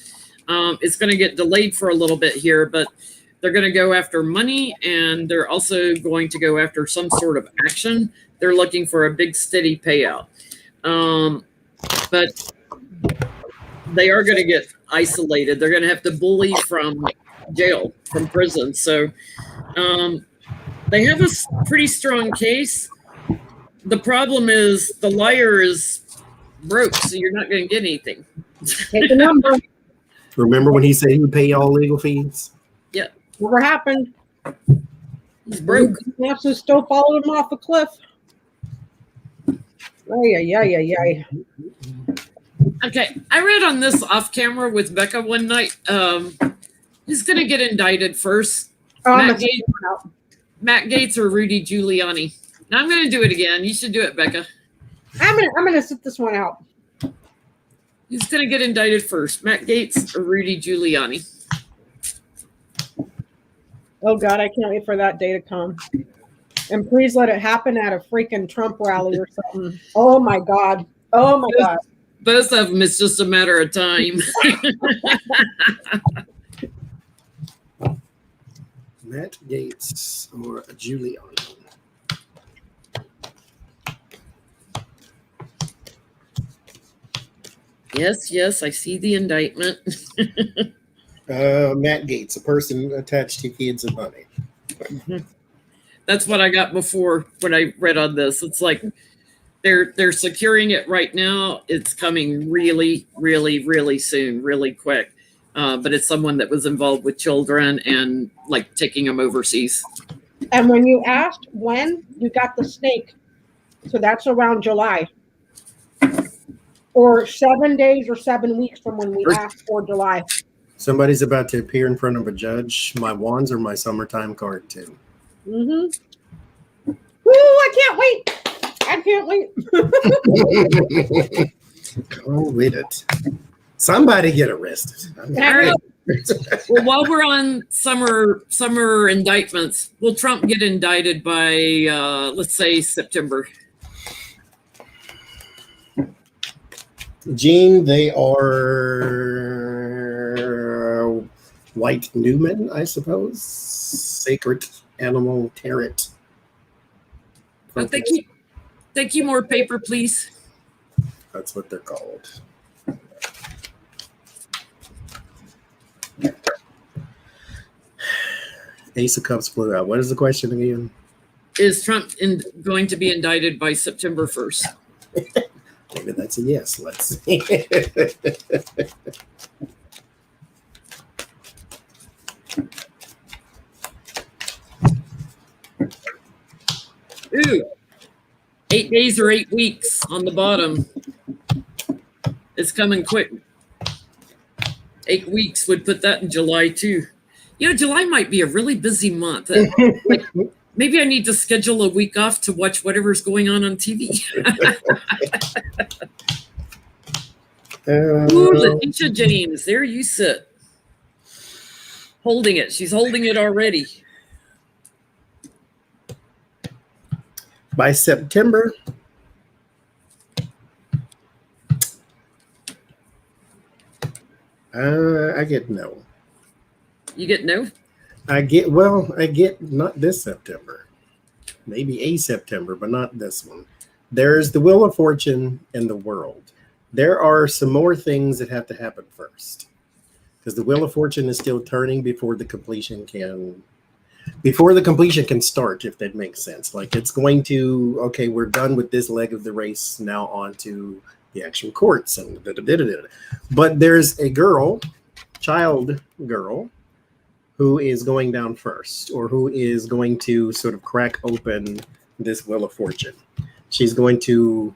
It's going to get delayed for a little bit here, but they're going to go after money, and they're also going to go after some sort of action. They're looking for a big, steady payout, but they are going to get isolated. They're going to have to bully from jail, from prison. So they have a pretty strong case. The problem is the liar is broke, so you're not going to get anything. Take the number. remember when he said he would pay all legal fees? Yeah. Never happened. He's broke. Masses still followed him off a cliff. Yeah. Okay, I read on this off camera with Becca one night. He's going to get indicted first. Matt Gaetz or Rudy Giuliani. Now I'm going to do it again. You should do it, Becca. I'm gonna sit this one out. Who's going to get indicted first, Matt Gaetz or Rudy Giuliani? Oh God, I can't wait for that day to come. And please let it happen at a freaking Trump rally or something. Oh my God. Oh my God. Both of them, it's just a matter of time. Matt Gaetz or Giuliani? Yes, I see the indictment. Matt Gaetz, a person attached to kids and money. That's what I got before when I read on this. It's like they're securing it right now. It's coming really, really, really soon, really quick. But it's someone that was involved with children and like taking them overseas. And when you asked when, you got the snake. So that's around July. Or 7 days or 7 weeks from when we asked for July. Somebody's about to appear in front of a judge. My wands are my summertime card too. Ooh, I can't wait. Go with it. Somebody get arrested. All right. Well, while we're on summer indictments, will Trump get indicted by let's say September? Gene, they are white Newman, I suppose. Sacred animal tarot. Oh, thank you. More paper, please. That's what they're called. Ace of Cups blew out. What is the question again? Is Trump going to be indicted by September 1st? Maybe that's a yes. Let's see. Ooh, 8 days or 8 weeks on the bottom. It's coming quick. 8 weeks would put that in July too. You know, July might be a really busy month. Like, maybe I need to schedule a week off to watch whatever's going on TV. Ooh, Letitia James, there you sit. Holding it. She's holding it already. By September, I get no. You get no? I get not this September. Maybe a September, but not this one. There's the Wheel of Fortune and the world. There are some more things that have to happen first. Because the Wheel of Fortune is still turning before the completion can start, if that makes sense. Like it's going to, okay, we're done with this leg of the race, now on to the actual courts and but there's a child girl, who is going down first, or who is going to sort of crack open this Wheel of Fortune. She's going to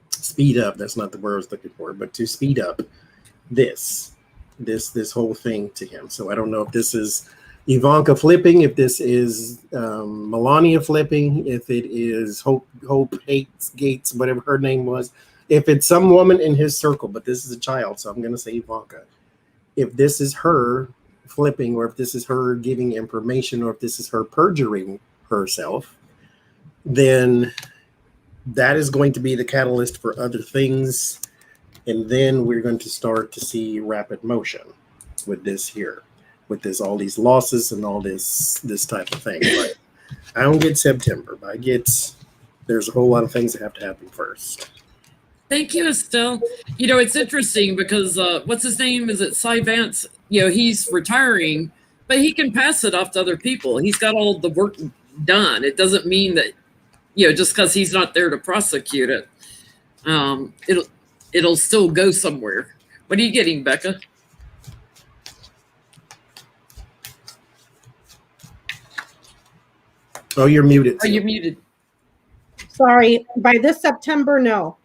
speed up, that's not the word I was looking for, but to speed up this whole thing to him. So I don't know if this is Ivanka flipping, if this is Melania flipping, if it is Hope Hates Gates, whatever her name was, if it's some woman in his circle, but this is a child, so I'm going to say Ivanka. If this is her flipping, or if this is her giving information, or if this is her perjuring herself, then that is going to be the catalyst for other things. And then we're going to start to see rapid motion with this here. With this, all these losses and all this type of thing. But I don't get September, but I get there's a whole lot of things that have to happen first. Thank you, Estelle. You know, it's interesting because what's his name? Is it Cy Vance? You know, he's retiring, but he can pass it off to other people. He's got all the work done. It doesn't mean that, you know, just because he's not there to prosecute it, it'll still go somewhere. What are you getting, Becca? Oh, you're muted. Are you muted? Sorry. By this September, no.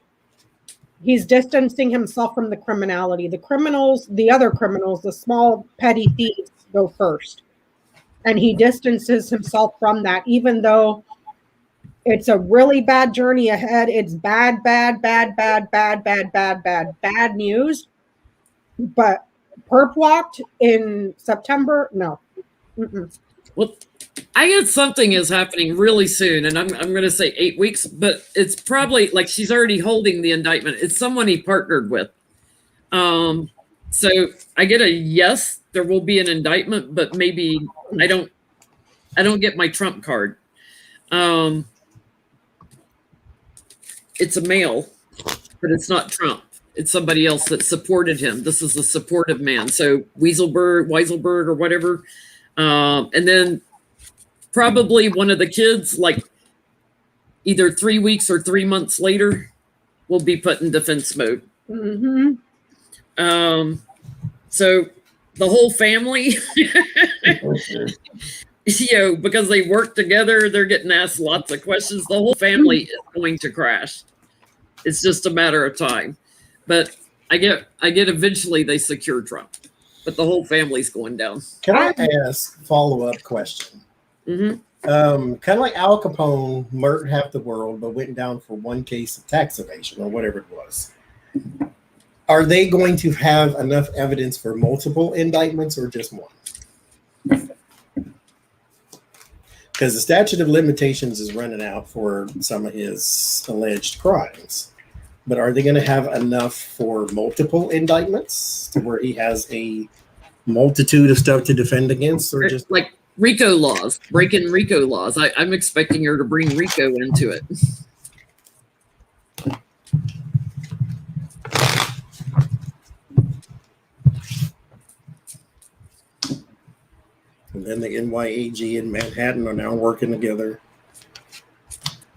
He's distancing himself from the criminality. The criminals, the other criminals, the small petty thieves go first. And he distances himself from that, even though it's a really bad journey ahead. It's bad news. But perp walked in September, no. Mm-mm. Well, I guess something is happening really soon, and I'm going to say 8 weeks, but it's probably like she's already holding the indictment. It's someone he partnered with. So I get a yes, there will be an indictment, but maybe I don't get my Trump card. It's a male, but it's not Trump. It's somebody else that supported him. This is a supportive man. So Weiselberg or whatever. And then probably one of the kids, like either 3 weeks or 3 months later, will be put in defense mode. Mm-hmm. So the whole family, you know, because they work together, they're getting asked lots of questions. The whole family is going to crash. It's just a matter of time. But I get eventually they secure Trump, but the whole family's going down. Can I ask a follow-up question? Mm-hmm. Kind of like Al Capone murdered half the world, but went down for one case of tax evasion or whatever it was. Are they going to have enough evidence for multiple indictments or just one? Because the statute of limitations is running out for some of his alleged crimes. But are they going to have enough for multiple indictments to where he has a multitude of stuff to defend against, or just like RICO laws, breaking RICO laws. I'm expecting her to bring RICO into it. And then the NYAG and Manhattan are now working together.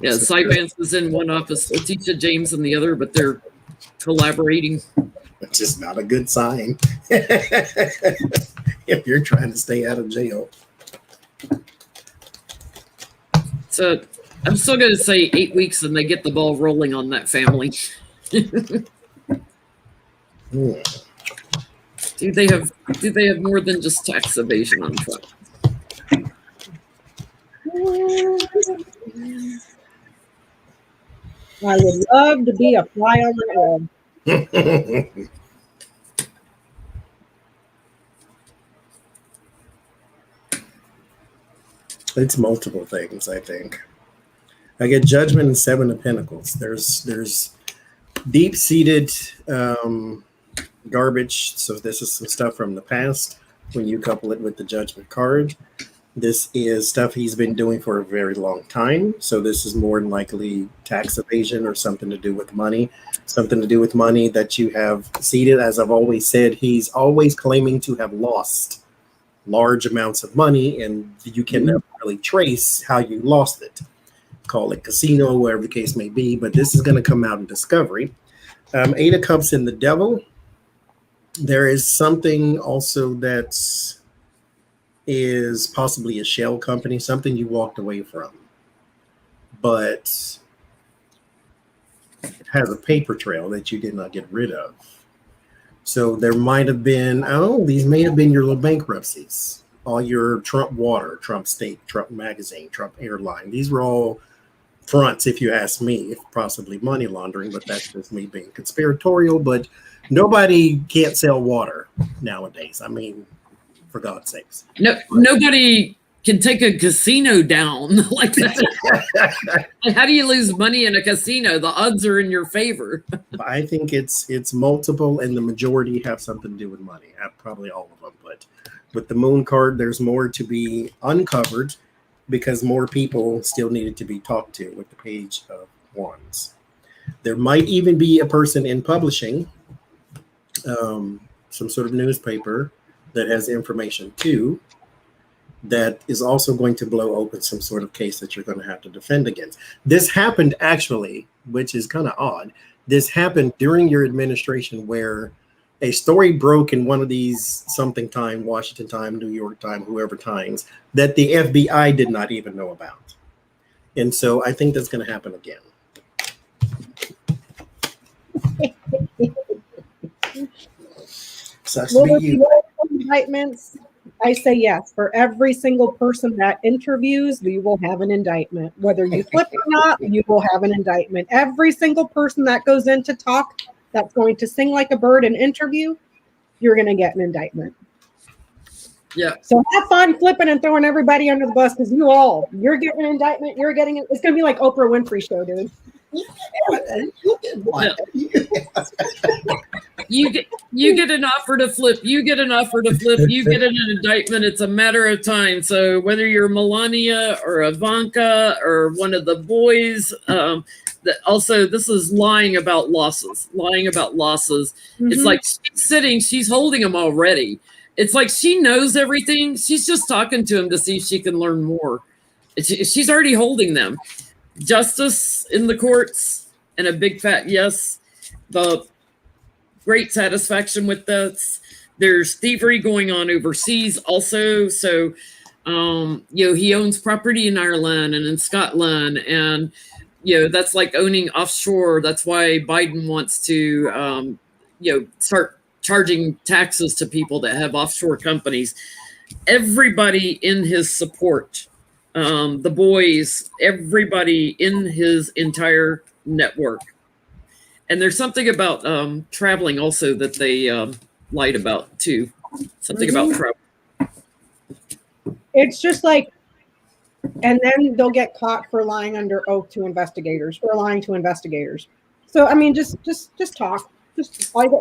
Yeah, Cyvance is in one office, Letitia James in the other, but they're collaborating. Which is not a good sign if you're trying to stay out of jail. So I'm still going to say 8 weeks and they get the ball rolling on that family. Do they have more than just tax evasion on Trump? I would love to be a fly on the wall. It's multiple things, I think. I get Judgment and Seven of Pentacles. There's deep-seated garbage. So this is some stuff from the past. When you couple it with the Judgment card, this is stuff he's been doing for a very long time. So this is more than likely tax evasion or something to do with money. Something to do with money that you have seeded. As I've always said, he's always claiming to have lost large amounts of money, and you can never really trace how you lost it. Call it casino, whatever the case may be, but this is going to come out in discovery. Eight of Cups in the Devil. There is something also that is possibly a shell company, something you walked away from, but it has a paper trail that you did not get rid of. So there might have been, these may have been your little bankruptcies. All your Trump Water, Trump State, Trump Magazine, Trump Airline. These were all fronts, if you ask me, if possibly money laundering, but that's just me being conspiratorial. But nobody can't sell water nowadays. I mean, for God's sakes. No, nobody can take a casino down like that. How do you lose money in a casino? The odds are in your favor. I think it's multiple, and the majority have something to do with money. Probably all of them, but with the Moon card, there's more to be uncovered because more people still needed to be talked to with the Page of Wands. There might even be a person in publishing, some sort of newspaper that has information too, that is also going to blow open some sort of case that you're going to have to defend against. This happened actually, which is kind of odd. This happened during your administration where a story broke in one of these something time, Washington Time, New York Time, whoever times, that the FBI did not even know about. And so I think that's going to happen again. Sucks to be you. Indictments? I say yes. For every single person that interviews, you will have an indictment. Whether you flip or not, you will have an indictment. Every single person that goes in to talk, that's going to sing like a bird and interview, you're going to get an indictment. Yeah. So have fun flipping and throwing everybody under the bus because you're getting an indictment. You're getting it. It's going to be like Oprah Winfrey show, dude. You get an offer to flip. You get an offer to flip. You get an indictment. It's a matter of time. So whether you're Melania or Ivanka or one of the boys, also this is lying about losses. Mm-hmm. It's like she's holding them already. It's like she knows everything. She's just talking to him to see if she can learn more. She's already holding them. Justice in the courts and a big fat yes. The great satisfaction with this. There's thievery going on overseas also. So, he owns property in Ireland and in Scotland, and that's like owning offshore. That's why Biden wants to, start charging taxes to people that have offshore companies. Everybody in his support, the boys, everybody in his entire network. And there's something about traveling also that they lied about too. Something about travel. It's just like, and then they'll get caught for lying under oath to investigators or lying to investigators. So I mean, just talk.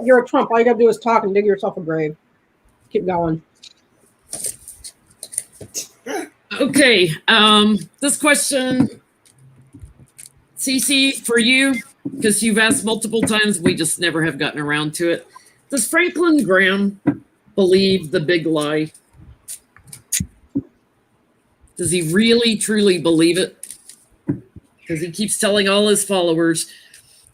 You're a Trump. All you gotta do is talk and dig yourself a grave. Keep going. Okay, this question, Cece, for you, because you've asked multiple times, we just never have gotten around to it. Does Franklin Graham believe the big lie? Does he really, truly believe it? Because he keeps telling all his followers,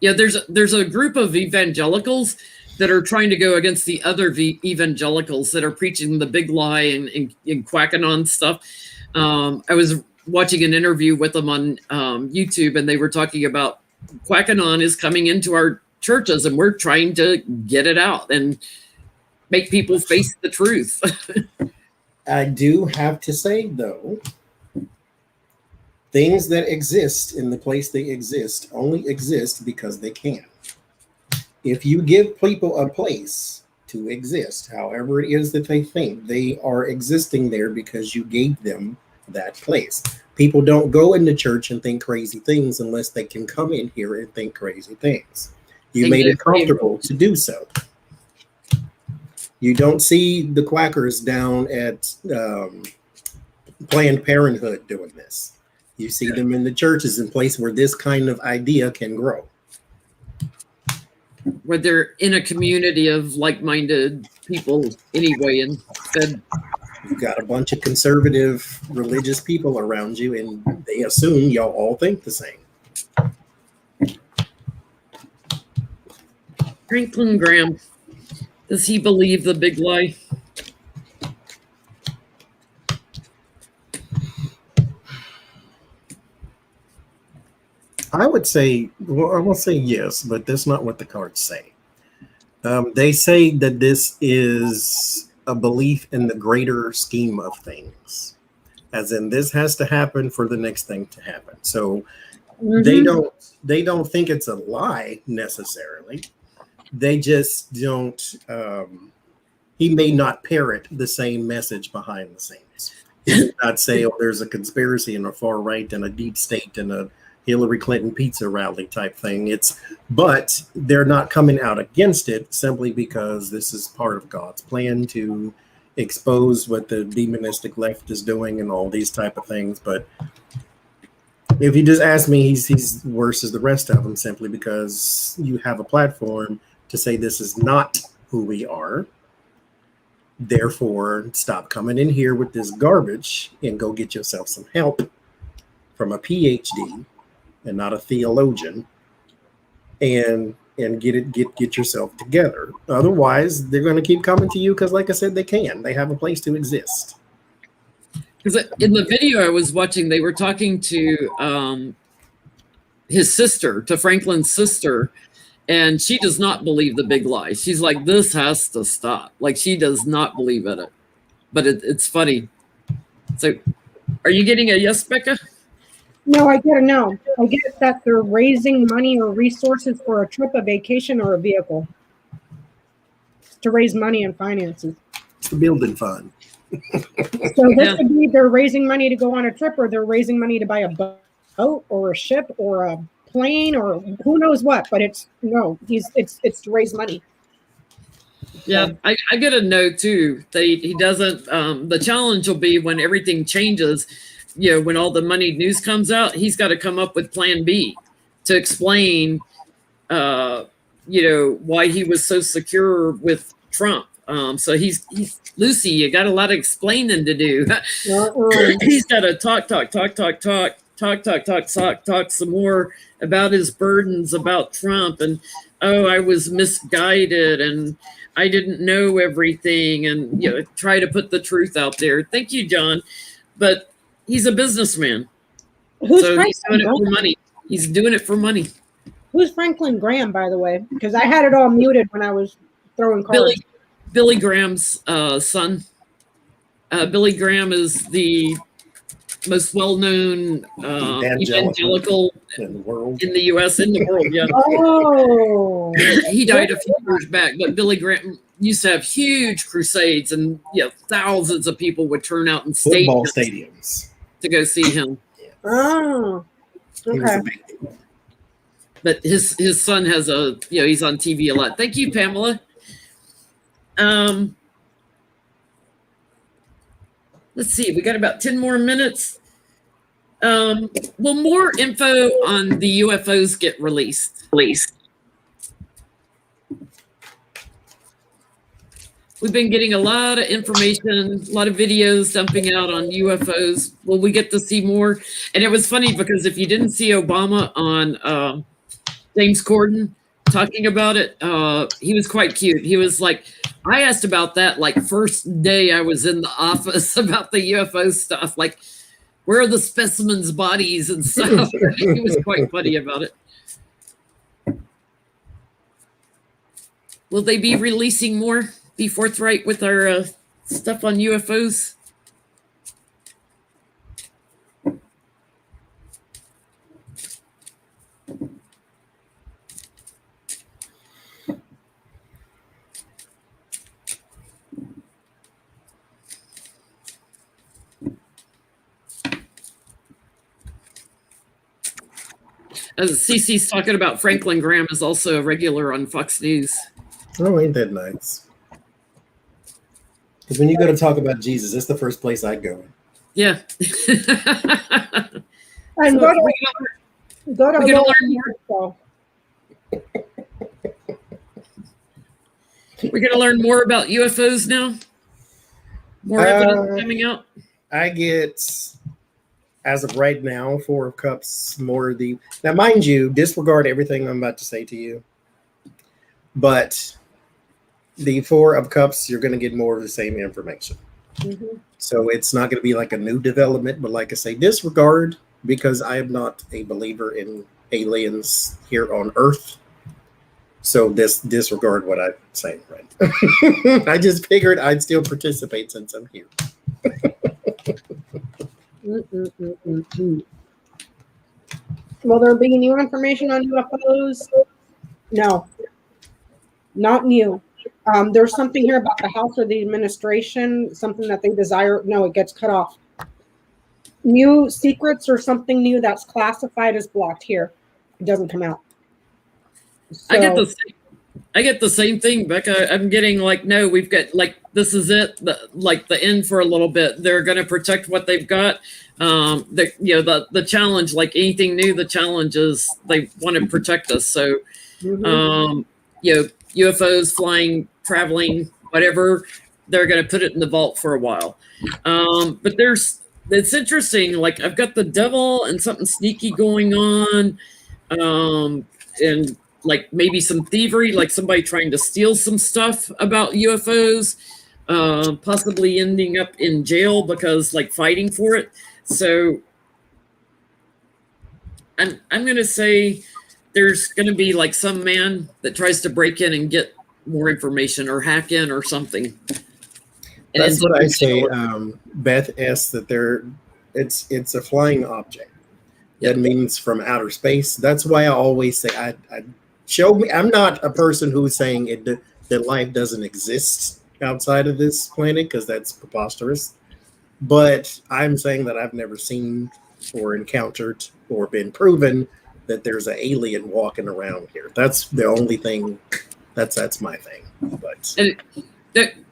yeah, there's a group of evangelicals that are trying to go against the other evangelicals that are preaching the big lie and quacking on stuff. I was watching an interview with them on YouTube, and they were talking about quacking on is coming into our churches, and we're trying to get it out and make people face the truth. I do have to say, though, things that exist in the place they exist only exist because they can. If you give people a place to exist, however it is that they think, they are existing there because you gave them that place. People don't go into church and think crazy things unless they can come in here and think crazy things. You made it comfortable to do so. You don't see the quackers down at Planned Parenthood doing this. You see them in the churches in place where this kind of idea can grow. Where they're in a community of like-minded people anyway, instead. You've got a bunch of conservative religious people around you, and they assume y'all all think the same. Franklin Graham, does he believe the big lie? I would say, well, I will say yes, but that's not what the cards say. They say that this is a belief in the greater scheme of things, as in this has to happen for the next thing to happen. So they don't think it's a lie necessarily. They just don't. He may not parrot the same message behind the scenes. He may not say, "Oh, there's a conspiracy in the far right and a deep state and a Hillary Clinton pizza rally type thing." But they're not coming out against it simply because this is part of God's plan to expose what the demonistic left is doing and all these type of things. But if you just ask me, he's worse as the rest of them simply because you have a platform to say this is not who we are. Therefore, stop coming in here with this garbage and go get yourself some help from a PhD and not a theologian, and get yourself together. Otherwise, they're going to keep coming to you because, like I said, they have a place to exist. Because in the video I was watching, they were talking to his sister, to Franklin's sister, and she does not believe the big lie. She's like, this has to stop. Like, she does not believe in it. But it's funny. So, are you getting a yes, Becca? No, I get a no. I get that they're raising money or resources for a trip, a vacation, or a vehicle to raise money and finances. It's the building fund. So this could be they're raising money to go on a trip, or they're raising money to buy a boat or a ship or a plane or who knows what. But it's to raise money. Yeah, I get a no too. He doesn't. The challenge will be when everything changes. When all the moneyed news comes out, he's got to come up with plan B to explain, why he was so secure with Trump. So he's Lucy, you got a lot of explaining to do. He's got to talk some more about his burdens about Trump. And, I was misguided and I didn't know everything, and, try to put the truth out there. Thank you, John. But he's a businessman. He's doing it for money. He's doing it for money. Who's Franklin Graham, by the way? Because I had it all muted when I was throwing cards. Billy Graham's son. Billy Graham is the most well-known evangelical in the world, in the U.S., in the world. Yeah. Oh. He died a few years back, but Billy Graham used to have huge crusades, and thousands of people would turn out in football stadiums to go see him. Oh, okay. But his son has he's on TV a lot. Thank you, Pamela. let's see, we got about 10 more minutes. Will more info on the UFOs get released? We've been getting a lot of information, a lot of videos dumping out on UFOs. Will we get to see more? And it was funny because if you didn't see Obama on James Corden talking about it, he was quite cute. He was like, I asked about that like first day I was in the office about the UFO stuff, like where are the specimens' bodies and stuff. He was quite funny about it. Will they be releasing more? Be forthright with our stuff on UFOs? As Cece's talking about, Franklin Graham is also a regular on Fox News. Oh, ain't that nice? Because when you go to talk about Jesus, that's the first place I go. Yeah. And So go to we gotta learn more. We're going to learn more about UFOs now? More evidence coming out? I get, as of right now, 4 of Cups, more of the... Now, mind you, disregard everything I'm about to say to you. But the 4 of Cups, you're going to get more of the same information. Mm-hmm. So it's not going to be like a new development, but like I say, disregard, because I am not a believer in aliens here on Earth. So disregard what I'm saying, right? I just figured I'd still participate since I'm here. Will there be new information on UFOs? No, not new. There's something here about the House or the administration, something that they desire. No, it gets cut off. New secrets or something new that's classified is blocked here. It doesn't come out. So, I get the same thing, Becca. I'm getting like, no, we've got like, this is it, the end for a little bit. They're going to protect what they've got. The challenge, like anything new, the challenge is they want to protect us. So, UFOs flying, traveling, whatever, they're going to put it in the vault for a while. But it's interesting. Like I've got the devil and something sneaky going on. And like maybe some thievery, like somebody trying to steal some stuff about UFOs, possibly ending up in jail because like fighting for it. So I'm going to say there's going to be like some man that tries to break in and get more information or hack in or something. That's what I say. Beth asks that it's a flying object. That means from outer space. That's why I always say, show me. I'm not a person who's saying that life doesn't exist outside of this planet, because that's preposterous. But I'm saying that I've never seen or encountered or been proven that there's an alien walking around here. That's the only thing. That's my thing. But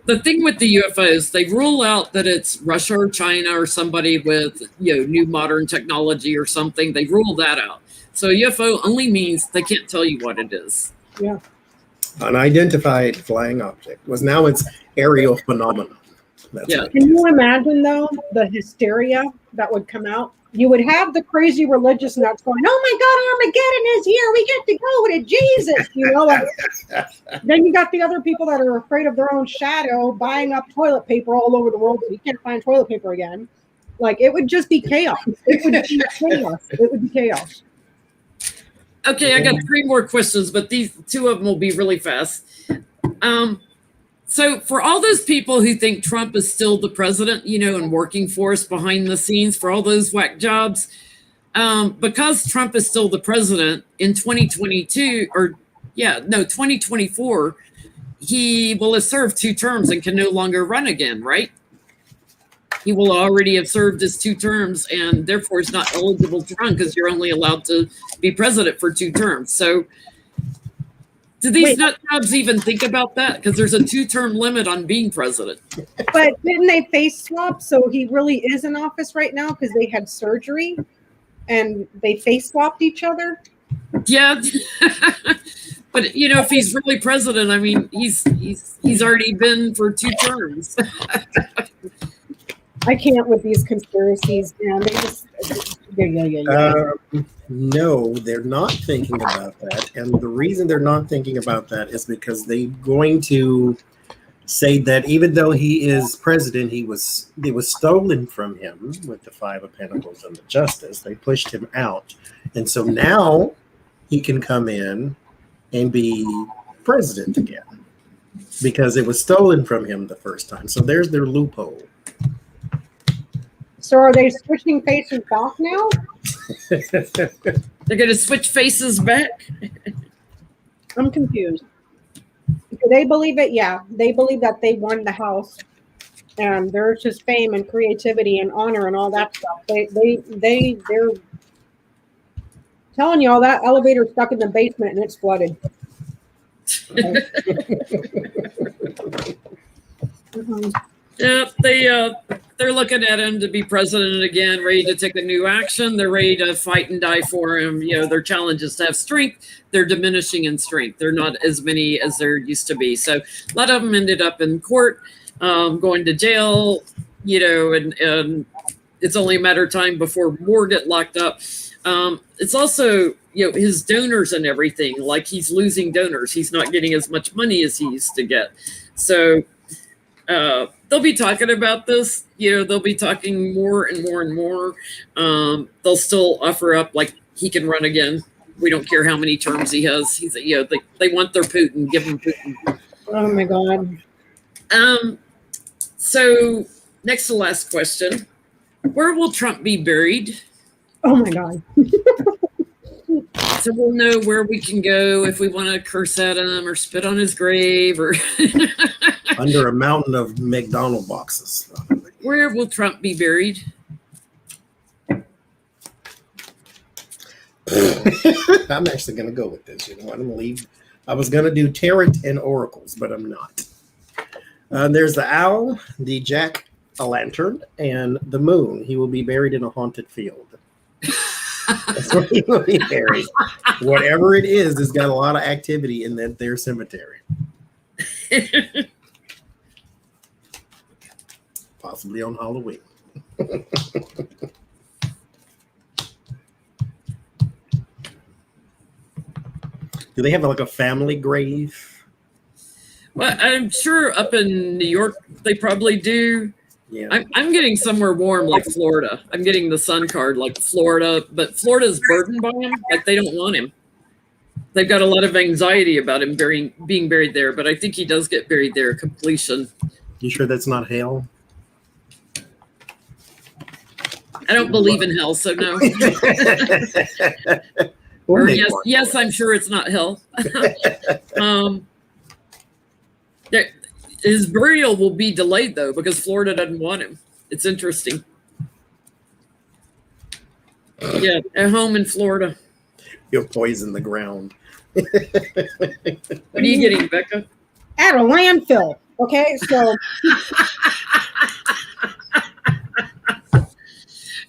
the thing with the UFOs, they rule out that it's Russia or China or somebody with new modern technology or something. They rule that out. So UFO only means they can't tell you what it is. Yeah. Unidentified flying object. Now it's aerial phenomenon. Yeah. Can you imagine though the hysteria that would come out? You would have the crazy religious nuts going, "Oh my God, Armageddon is here. We get to go to Jesus." Then you got the other people that are afraid of their own shadow, buying up toilet paper all over the world. So you can't find toilet paper again. Like it would just be chaos. It would be chaos. It would be chaos. Okay, I got 3 more questions, but these 2 of them will be really fast. So for all those people who think Trump is still the president, and working for us behind the scenes for all those whack jobs, because Trump is still the president in 2024, he will have served 2 terms and can no longer run again, right? He will already have served his 2 terms and therefore is not eligible to run because you're only allowed to be president for 2 terms. So Do these nut jobs even think about that? Because there's a 2-term limit on being president. But didn't they face swap? So he really is in office right now because they had surgery and they face swapped each other. Yeah. But you know, if he's really president, I mean, he's already been for 2 terms. I can't with these conspiracies, man. They just no, they're not thinking about that. And the reason they're not thinking about that is because they're going to say that even though he is president, it was stolen from him with the 5 of Pentacles and the Justice. They pushed him out. And so now he can come in and be president again because it was stolen from him the first time. So there's their loophole. So are they switching faces back now? They're going to switch faces back? I'm confused. Do they believe it? Yeah. They believe that they won the House and there's just fame and creativity and honor and all that stuff. They're telling you all that elevator stuck in the basement and it's flooded. Yeah, they're looking at him to be president again, ready to take a new action. They're ready to fight and die for him. You know, their challenge is to have strength. They're diminishing in strength. They're not as many as there used to be. So a lot of them ended up in court, going to jail, you know, and it's only a matter of time before more get locked up. It's also, you know, his donors and everything, like he's losing donors. He's not getting as much money as he used to get. So they'll be talking about this, you know, they'll be talking more and more and more. They'll still offer up like he can run again. We don't care how many terms he has. He's, you know, they want their Putin, give him Putin. Oh my God. So next to last question, where will Trump be buried? Oh my God. So we'll know where we can go if we want to curse at him or spit on his grave or under a mountain of McDonald boxes. Where will Trump be buried? I'm actually going to go with this. You know, I'm going to leave. I was going to do tarot and oracles, but I'm not. There's the owl, the jack-o'-lantern, and the moon. He will be buried in a haunted field. That's where he will be buried. Whatever it is, it's got a lot of activity in their cemetery. Possibly on Halloween. Do they have like a family grave? Well, I'm sure up in New York they probably do. Yeah. I'm getting somewhere warm like Florida. I'm getting the sun card like Florida, but Florida's burdened by him. Like they don't want him. They've got a lot of anxiety about him being buried there, but I think he does get buried there. Completion. You sure that's not hell? I don't believe in hell, so no. Or yes, I'm sure it's not hell. His burial will be delayed though because Florida doesn't want him. It's interesting. Yeah, at home in Florida. You'll poison the ground. What are you getting, Becca? At a landfill. Okay, so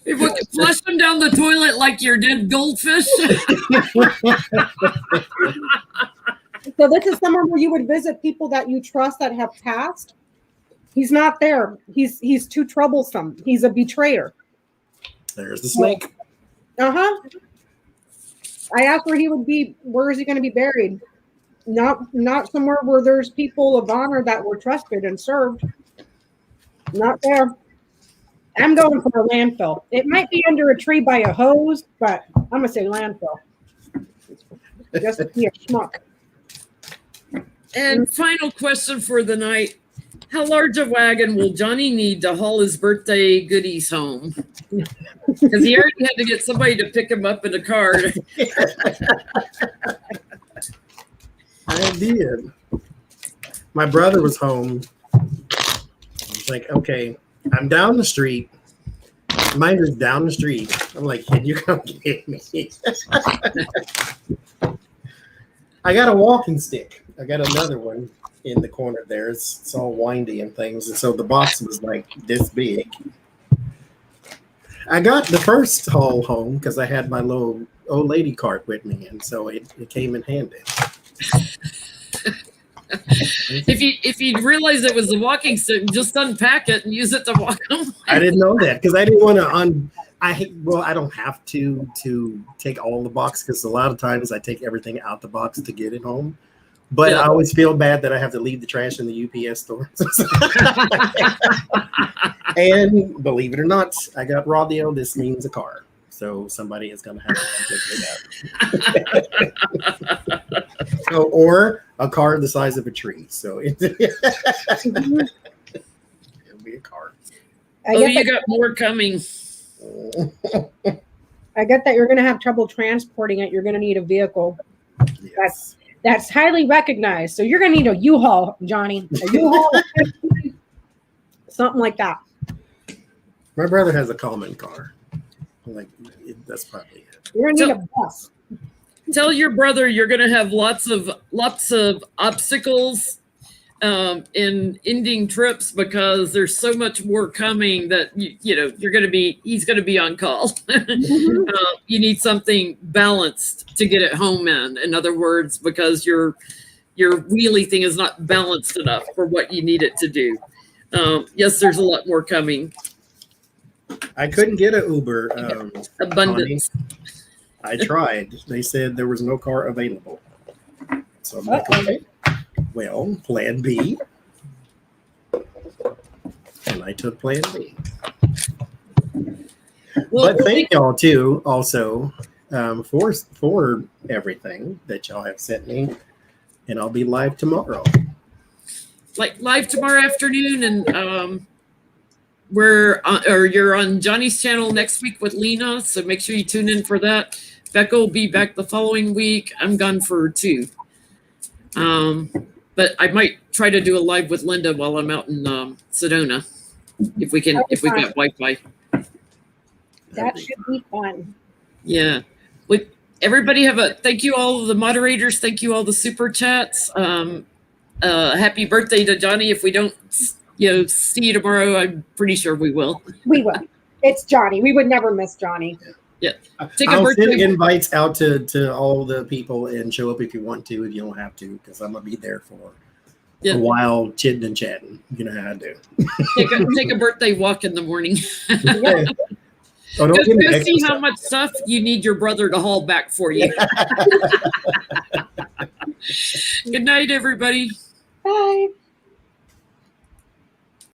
If we could flush them down the toilet like your dead goldfish. So this is somewhere where you would visit people that you trust that have passed. He's not there. He's too troublesome. He's a betrayer. There's the snake. Uh-huh. I asked where he would be. Where is he going to be buried? Not somewhere where there's people of honor that were trusted and served. Not there. I'm going for a landfill. It might be under a tree by a hose, but I'm going to say landfill. Just to be a schmuck. And final question for the night. How large a wagon will Johnny need to haul his birthday goodies home? Because he already had to get somebody to pick him up in a car. I did. My brother was home. He's like, okay, I'm down the street. Mine is down the street. I'm like, can you come get me? I got a walking stick. I got another one in the corner there. It's all windy and things. And so the box was like this big. I got the first haul home because I had my little old lady cart with me. And so it came in handy. If you realize it was a walking stick, just unpack it and use it to walk home. I didn't know that because I didn't want to I don't have to take all the box because a lot of times I take everything out the box to get it home. But Yeah. I always feel bad that I have to leave the trash in the UPS store. And believe it or not, I got radio. This means a car. So somebody is going to have to take it out. So, or a car the size of a tree. So it'll be a car. You got more coming. I get that you're going to have trouble transporting it. You're going to need a vehicle. Yes. That's highly recognized. So you're going to need a U-Haul, Johnny. A U-Haul, something like that. My brother has a common car. That's probably it. You're going to need a bus. Tell your brother you're going to have lots of obstacles in ending trips because there's so much more coming that he's going to be on call. You need something balanced to get it home in other words, because your wheelie thing is not balanced enough for what you need it to do. Yes, there's a lot more coming. I couldn't get an Uber. Abundance. I tried. They said there was no car available. So I'm like, okay. Well, plan B. And I took plan B. Well, But thank y'all too, also, for everything that y'all have sent me. And I'll be live tomorrow. like live tomorrow afternoon, and you're on Johnny's channel next week with Lena, so make sure you tune in for that. Becca will be back the following week. I'm gone for 2. But I might try to do a live with Linda while I'm out in Sedona, if we got Wi-Fi. That should be fun. Yeah. Would everybody thank you all of the moderators. Thank you all the super chats. Happy birthday to Johnny. If we don't see you tomorrow, I'm pretty sure we will. We will. It's Johnny. We would never miss Johnny. Yeah. I'll send invites out to all the people and show up if you want to, if you don't have to, because I'm going to be there for a while chitting and chatting. You know how I do. Take a birthday walk in the morning. Yeah. Oh, Go see how much stuff you need your brother to haul back for you. Good night, everybody. Bye.